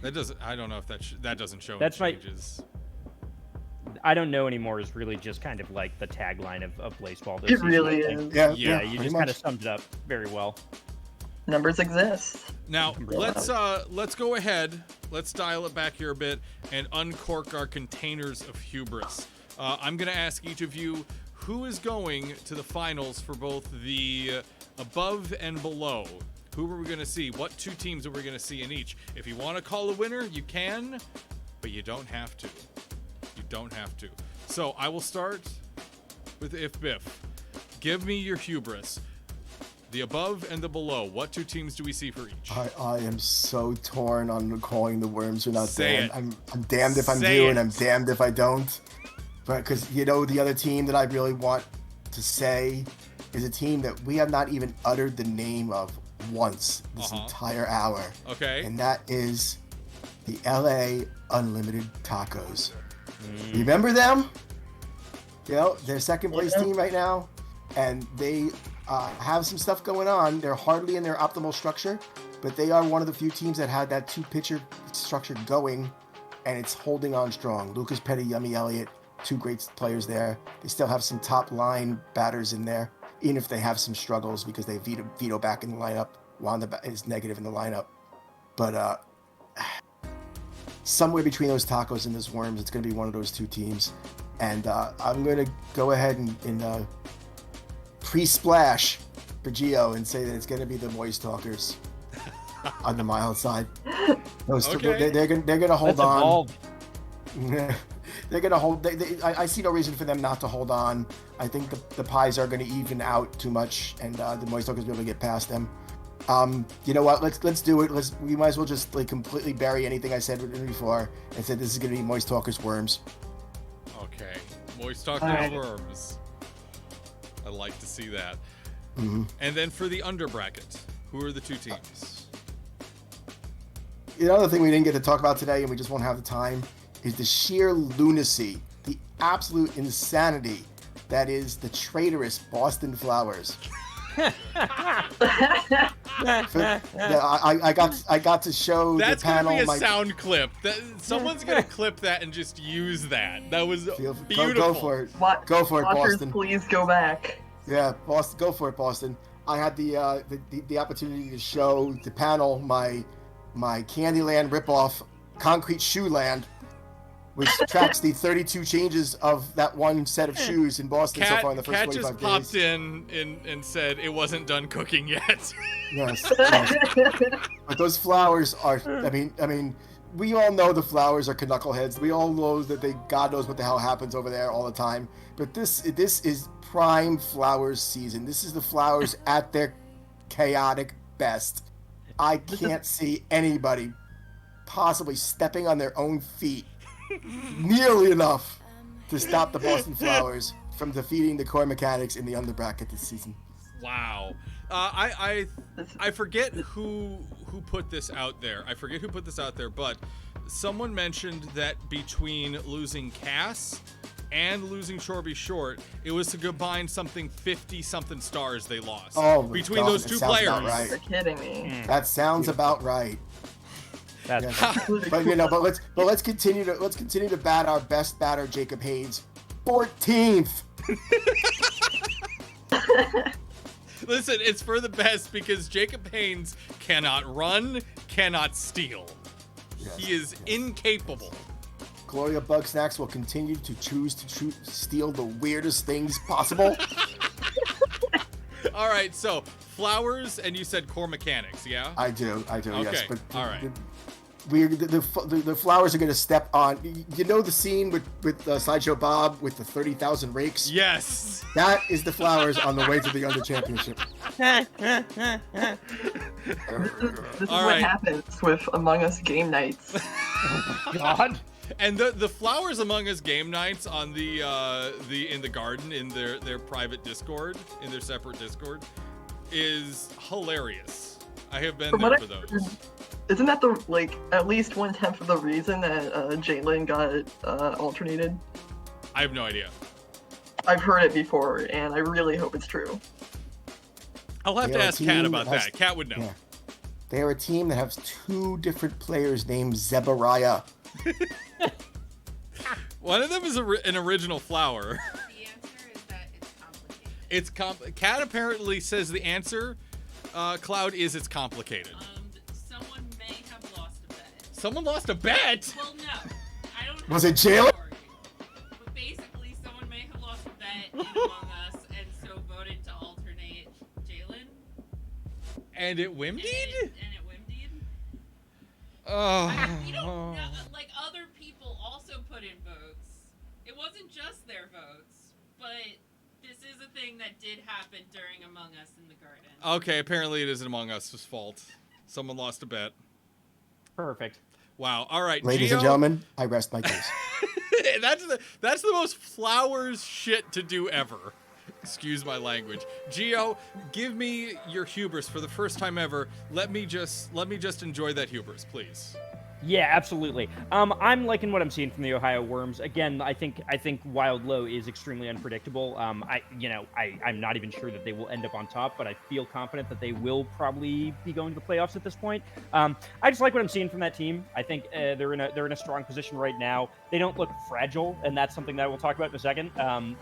That doesn't. I don't know if that doesn't show That's any my- changes. I don't know anymore is really just kind of like the tagline of Blaseball this It season, really I think. is. Yeah, Yeah, you pretty just much. kind of summed it up very well. Numbers exist. Now Umbrella. let's go ahead. Let's dial it back here a bit and uncork our containers of hubris. I'm gonna ask each of you who is going to the finals for both the above and below. Who are we gonna see? What 2 teams are we gonna see in each? If you want to call a winner, you can, but you don't have to. You don't have to. So I will start with If Biff. Give me your hubris. The above and the below. What 2 teams do we see for each? I am so torn on calling the Worms or not. Say damned. it. I'm damned if I Say do, it. and I'm damned if I don't. But because the other team that I really want to say is a team that we have not even uttered the name of once this entire hour. Okay. And that is the LA Unlimited Tacos. Remember them? You know, they're second place team right now, and they have some stuff going on. They're hardly in their optimal structure, but they are one of the few teams that had that 2-pitcher structure going, and it's holding on strong. Lucas Petty, Yummy Elliott, 2 great players there. They still have some top line batters in there, even if they have some struggles because they Vito back in the lineup. Wanda is negative in the lineup. But somewhere between those Tacos and those Worms, it's going to be one of those 2 teams. And I'm going to go ahead and pre-splash for Gio and say that it's going to be the Moist Talkers on the mild side. Okay. They're going to hold Let's on. evolve. They're going to hold. I see no reason for them not to hold on. I think the pies are going to even out too much, and the Moist Talkers will be able to get past them. You know what? Let's do it. We might as well just like completely bury anything I said before and said this is going to be Moist Talkers Worms. Okay. Moist Talkers Alright. Worms. I like to see that. Mm-hmm. And then for the under bracket, who are the 2 teams? The other thing we didn't get to talk about today, and we just won't have the time, is the sheer lunacy, the absolute insanity that is the traitorous Boston Flowers. I got to show That's the panel. gonna be a sound clip. Someone's gonna clip that and just use that. That was beautiful. Go for it. Go for it, Watchers, Boston. please go back. Yeah, Boston. Go for it, Boston. I had the opportunity to show the panel my Candyland ripoff, Concrete Shoe Land, which tracks the 32 changes of that one set of shoes in Boston so far in the first Kat 45 just days. popped in and said it wasn't done cooking yet. Yes. But those flowers are. I mean, we all know the Flowers are knuckleheads. We all know that God knows what the hell happens over there all the time. But this is prime Flowers season. This is the Flowers at their chaotic best. I can't see anybody possibly stepping on their own feet nearly enough to stop the Boston Flowers from defeating the core mechanics in the underbracket this season. Wow. I forget who put this out there. But someone mentioned that between losing Cass and losing Shorby Short, it was to combine something 50-something stars they lost. Oh, between God, those two players. Right. You're kidding me. That sounds about right. That's But let's continue to bat our best batter, Jacob Haynes, 14th. Listen, it's for the best because Jacob Haynes cannot run, cannot steal. Yes, He is incapable. Gloria Bugsnax will continue to choose to steal the weirdest things possible. All right, so Flowers, and you said core mechanics, yeah? I do, Okay, yes. But all right. The Flowers are going to step on. You know the scene with Sideshow Bob with the 30,000 rakes? Yes. That is the Flowers on the way to the Under Championship. This is All what right. happens with Among Us game nights. God. And the Flowers Among Us game nights on the in the garden in their private Discord, in their separate Discord, is hilarious. I have been From there what for I those. heard, isn't that at least 1/10 of the reason that Jalen got alternated? I have no idea. I've heard it before, and I really hope it's true. I'll have They to are a ask team Kat about that has- that. Kat would know. Yeah. They are a team that has 2 different players named Zebariah. One of them is an original flower. The answer is that it's complicated. Kat apparently says the answer, Cloud, is it's complicated. Someone may have lost a bet. Someone lost a bet? Well, no. I don't Was have it the Jalen? story. But basically, someone may have lost a bet in Among Us and so voted to alternate Jalen. And it whimdied? And it whimdied. Oh. You know, like other people also put in votes. It wasn't just their votes, but this is a thing that did happen during Among Us in the garden. Okay, apparently it isn't Among Us' fault. Someone lost a bet. Perfect. Wow. All right, Ladies Gio, and gentlemen, I rest my case. that's the most Flowers shit to do ever. Excuse my language. Gio, give me your hubris for the first time ever. Let me just enjoy that hubris, please. Yeah, absolutely. I'm liking what I'm seeing from the Ohio Worms. Again, I think Wild Low is extremely unpredictable. I'm not even sure that they will end up on top, but I feel confident that they will probably be going to the playoffs at this point. I just like what I'm seeing from that team. I think they're in a strong position right now. They don't look fragile, and that's something that we'll talk about in a second.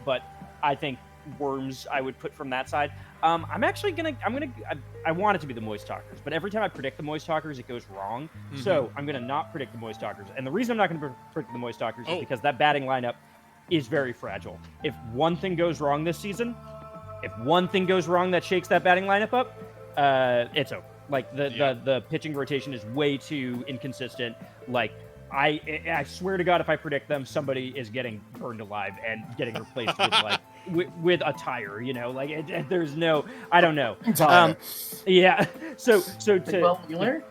But I think Worms I would put from that side. I want it to be the Moist Talkers, but every time I predict the Moist Talkers, it goes wrong. Mm-hmm. So I'm gonna not predict the Moist Talkers, and the reason I'm not gonna predict the Moist Talkers Oh. is because that batting lineup is very fragile. If one thing goes wrong this season, that shakes that batting lineup up, it's over. Like the pitching rotation is way too inconsistent. Like I swear to God, if I predict them, somebody is getting burned alive and getting replaced with a tire. You know, like there's no, I don't know. Tire. Yeah. So Well, Wheeler?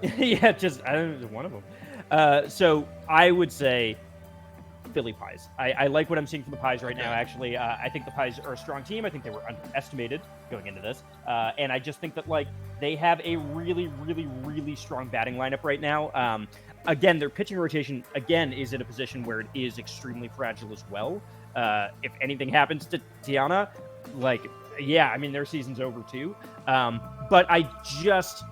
yeah, just I don't know, one of them. So I would say Philly Pies. I like what I'm seeing from the Pies right now. Actually, I think the Pies are a strong team. I think they were underestimated going into this, and I just think that like they have a really, really, really strong batting lineup right now. Again, their pitching rotation again is in a position where it is extremely fragile as well. If anything happens to Tiana, like yeah, I mean their season's over too. But I just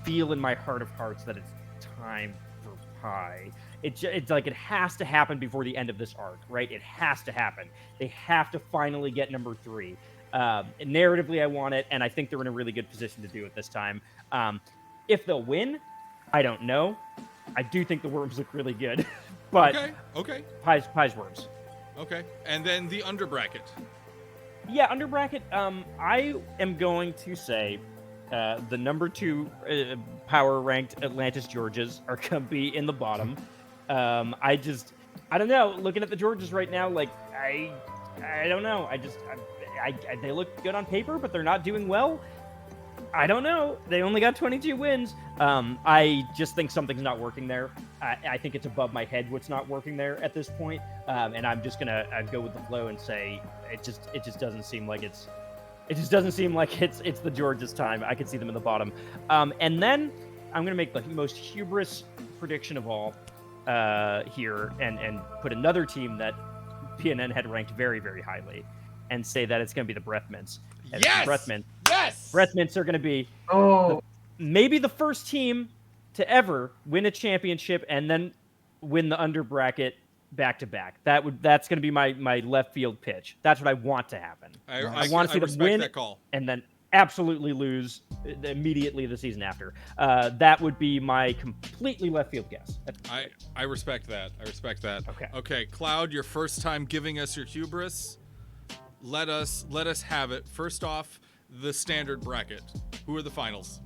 feel in my heart of hearts that it's time for Pie. It's like it has to happen before the end of this arc, right? It has to happen. They have to finally get number 3. Narratively, I want it, and I think they're in a really good position to do it this time. If they'll win, I don't know. I do think the Worms look really good, but Okay. Pies Worms. Okay. And then the under bracket. Yeah, under bracket. I am going to say The number 2 power ranked Atlantis Georges are gonna be in the bottom. I don't know. Looking at the Georges right now, like I don't know. They look good on paper, but they're not doing well. I don't know. They only got 22 wins. I just think something's not working there. I think it's above my head what's not working there at this point. And I'm just gonna go with the flow and say it just doesn't seem like it's the Georges' time. I could see them in the bottom. And then I'm gonna make the most hubris prediction of all here and put another team that PNN had ranked very, very highly and say that it's gonna be the Breath Mints. Yes! Breath Mints are going to be maybe the first team to ever win a championship and then win the under bracket back to back. That's going to be my left field pitch. That's what I want to happen. I want to see them win and then absolutely lose immediately the season after. That would be my completely left field guess. I respect that. Okay, Cloud, your first time giving us your hubris. Let us have it. First off, the standard bracket. Who are the finals?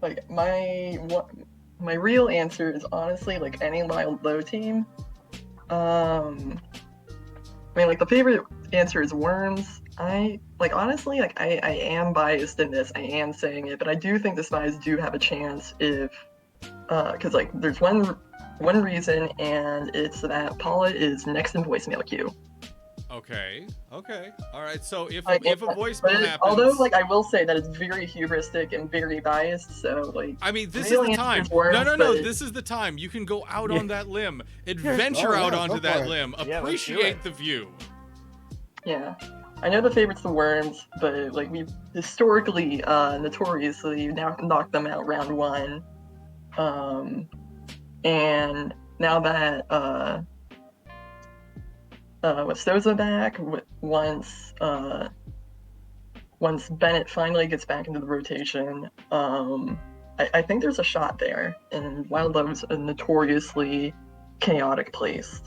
Like my real answer is honestly like any wild low team. Like the favorite answer is Worms. I am biased in this. I am saying it, but I do think the Spies do have a chance if, because like there's one reason, and it's that Paula is next in voicemail queue. Okay. All right. So if a voicemail happens, although I will say that it's very hubristic and very biased. So this is the time. No. This is the time. You can go out on that limb, adventure out onto that limb, appreciate the view. Yeah, I know the favorite's the Worms, but we've historically, notoriously now knocked them out round 1. And now that with Sosa back, once Bennett finally gets back into the rotation, I think there's a shot there. And Wild Love's a notoriously chaotic place.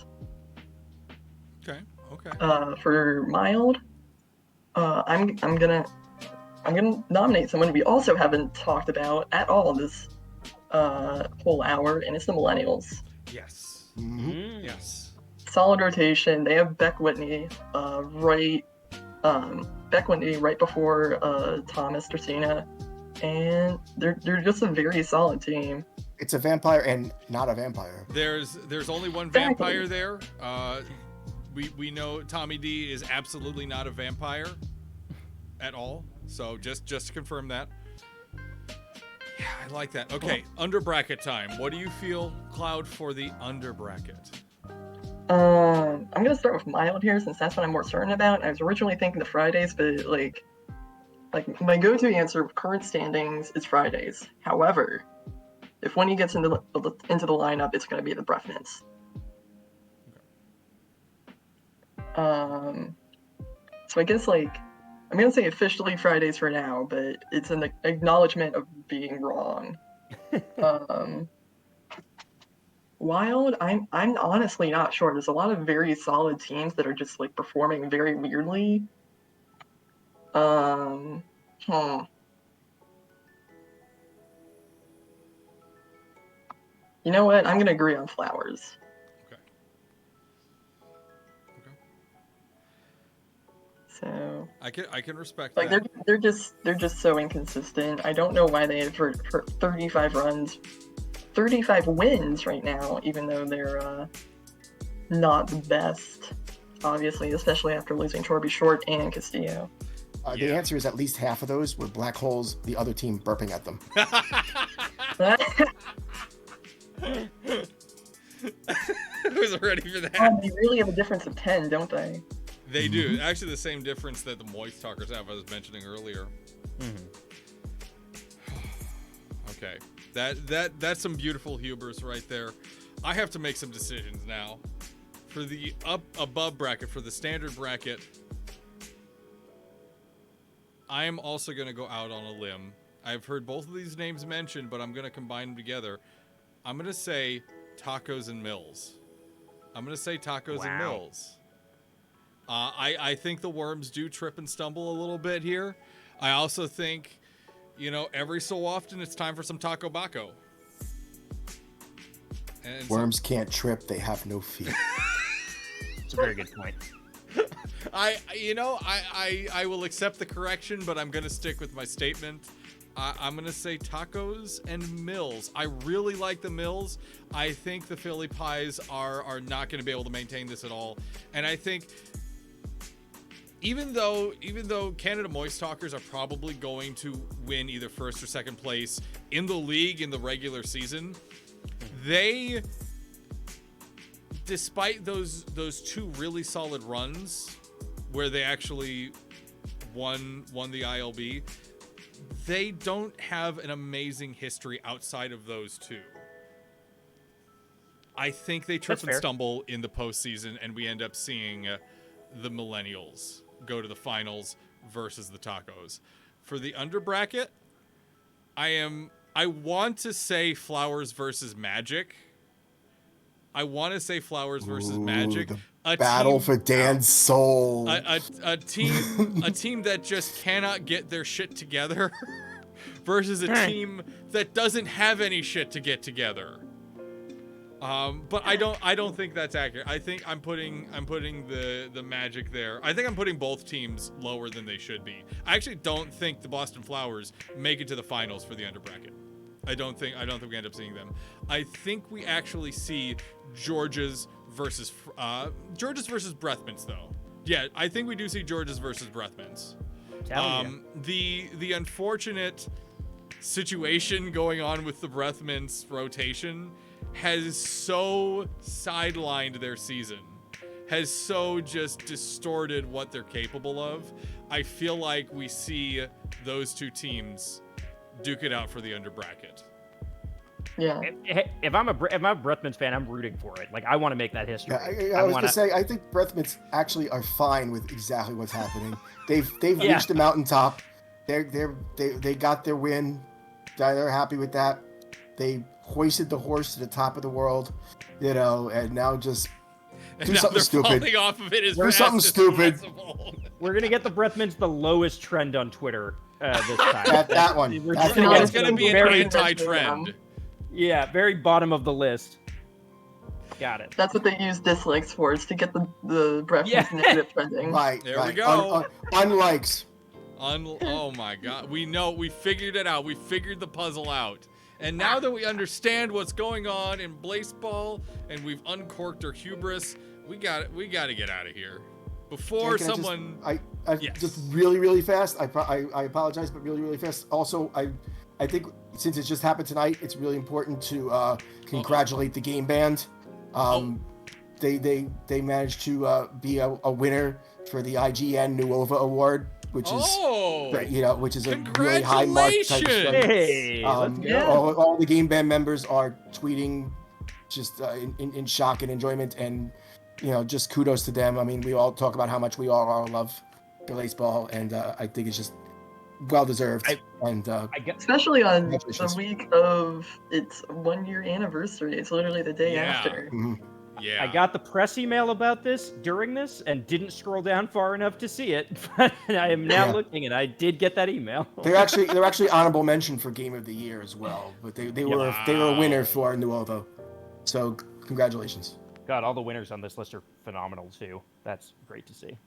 Okay. For Mild, I'm gonna nominate someone we also haven't talked about at all this whole hour, and it's the Millennials. Yes. Mm-hmm. Yes. Solid rotation. They have Beck Whitney right before Thomas Dracena, and they're just a very solid team. It's a vampire and not a vampire. There's only one vampire there. We know Tommy D is absolutely not a vampire at all. So just to confirm that. Yeah, I like that. Okay, under bracket time. What do you feel, Cloud, for the under bracket? I'm gonna start with Mild here since that's what I'm more certain about. I was originally thinking the Fridays, but my go-to answer with current standings is Fridays. However, if when he gets into the lineup, it's gonna be the Breath Mints. So I guess I'm gonna say officially Fridays for now, but it's an acknowledgement of being wrong. Wild, I'm honestly not sure. There's a lot of very solid teams that are just performing very weirdly. You know what? I'm gonna agree on Flowers. So I can respect that. They're just so inconsistent. I don't know why they have for 35 wins right now, even though they're not the best, obviously, especially after losing Torby Short and Castillo. The answer is at least half of those were black holes, the other team burping at them. I was ready for that. They really have a difference of 10, don't they? They do. Actually, the same difference that the Moist Talkers have, I was mentioning earlier. Okay. That's some beautiful hubris right there. I have to make some decisions now. For the above bracket, for the standard bracket, I am also going to go out on a limb. I've heard both of these names mentioned, but I'm going to combine them together. I'm going to say Tacos and Mills. I think the Worms do trip and stumble a little bit here. I also think, every so often it's time for some Taco Baco. And Worms can't trip; they have no feet. It's a very good point. I will accept the correction, but I'm gonna stick with my statement. I'm gonna say tacos and Mills. I really like the Mills. I think the Philly Pies are not gonna be able to maintain this at all, and I think. Even though Canada Moist Talkers are probably going to win either first or second place in the league in the regular season, they, despite those two really solid runs where they actually won the ILB, they don't have an amazing history outside of those two. I think they trip and stumble in the postseason, and we end up seeing the Millennials go to the finals versus the Tacos. For the under bracket, I want to say Flowers versus Magic. A battle for Dan's soul. A team that just cannot get their shit together versus a team that doesn't have any shit to get together. But I don't think that's accurate. I think I'm putting the Magic there. I think I'm putting both teams lower than they should be. I actually don't think the Boston Flowers make it to the finals for the under bracket. I don't think we end up seeing them. I think we actually see Georgia's versus Breathmans though. Yeah, I think we do see Georgia's versus Breathmans. The unfortunate situation going on with the Breathmans rotation has so sidelined their season, has so just distorted what they're capable of. I feel like we see those two teams duke it out for the under bracket. Yeah. If I'm a Breathmans fan, I'm rooting for it. Like, I want to make that history. I was gonna say, I think Breathmans actually are fine with exactly what's happening. They've reached the mountaintop. They got their win. They're happy with that. They hoisted the horse to the top of the world, and now just do something stupid. Falling off of it as do something stupid. We're gonna get the Breathmans the lowest trend on Twitter this time. that one. It's gonna be an anti-trend. Yeah, very bottom of the list. Got it. That's what they use dislikes for, is to get the Breathmans negative trending. Right. There we go. Unlikes. Oh my God. We figured it out. We figured the puzzle out. And now that we understand what's going on in Blaseball and we've uncorked our hubris, we got to get out of here. Before someone... Just really, really fast. I apologize, but really, really fast. Also, I think since it's just happened tonight, it's really important to congratulate the game band. They managed to be a winner for the IGN Nuova Award, which is a really high mark type of stuff. Hey, let's go. All the game band members are tweeting just in shock and enjoyment, and just kudos to them. I mean, we all talk about how much we all love Blaseball, and I think it's just well deserved. Especially on the week of its 1-year anniversary. It's literally the day after. Mm-hmm. Yeah. I got the press email about this during this and didn't scroll down far enough to see it, but I am now looking, and I did get that email. They're actually honorable mention for Game of the Year as well, but they were a winner for Nuovo. So congratulations. God, all the winners on this list are phenomenal too. That's great to see.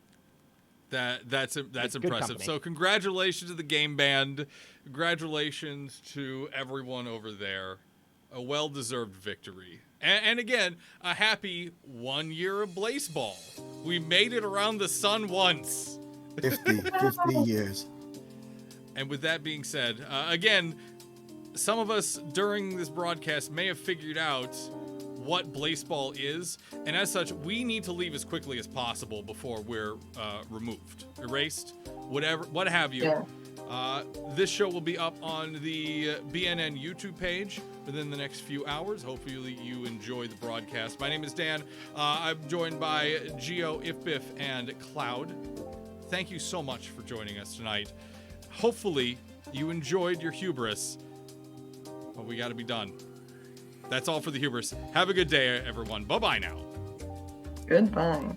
That's impressive. So congratulations to the game band. Congratulations to everyone over there. A well-deserved victory. And again, a happy 1 year of Blaseball. We made it around the sun once. 50 years. And with that being said, again, some of us during this broadcast may have figured out what Blaseball is, and as such, we need to leave as quickly as possible before we're removed, erased, what have you. Yeah. This show will be up on the BNN YouTube page within the next few hours. Hopefully you enjoy the broadcast. My name is Dan. I'm joined by Geo, Ifbiff, and Cloud. Thank you so much for joining us tonight. Hopefully you enjoyed your hubris, but we got to be done. That's all for the hubris. Have a good day, everyone. Bye-bye now. Goodbye.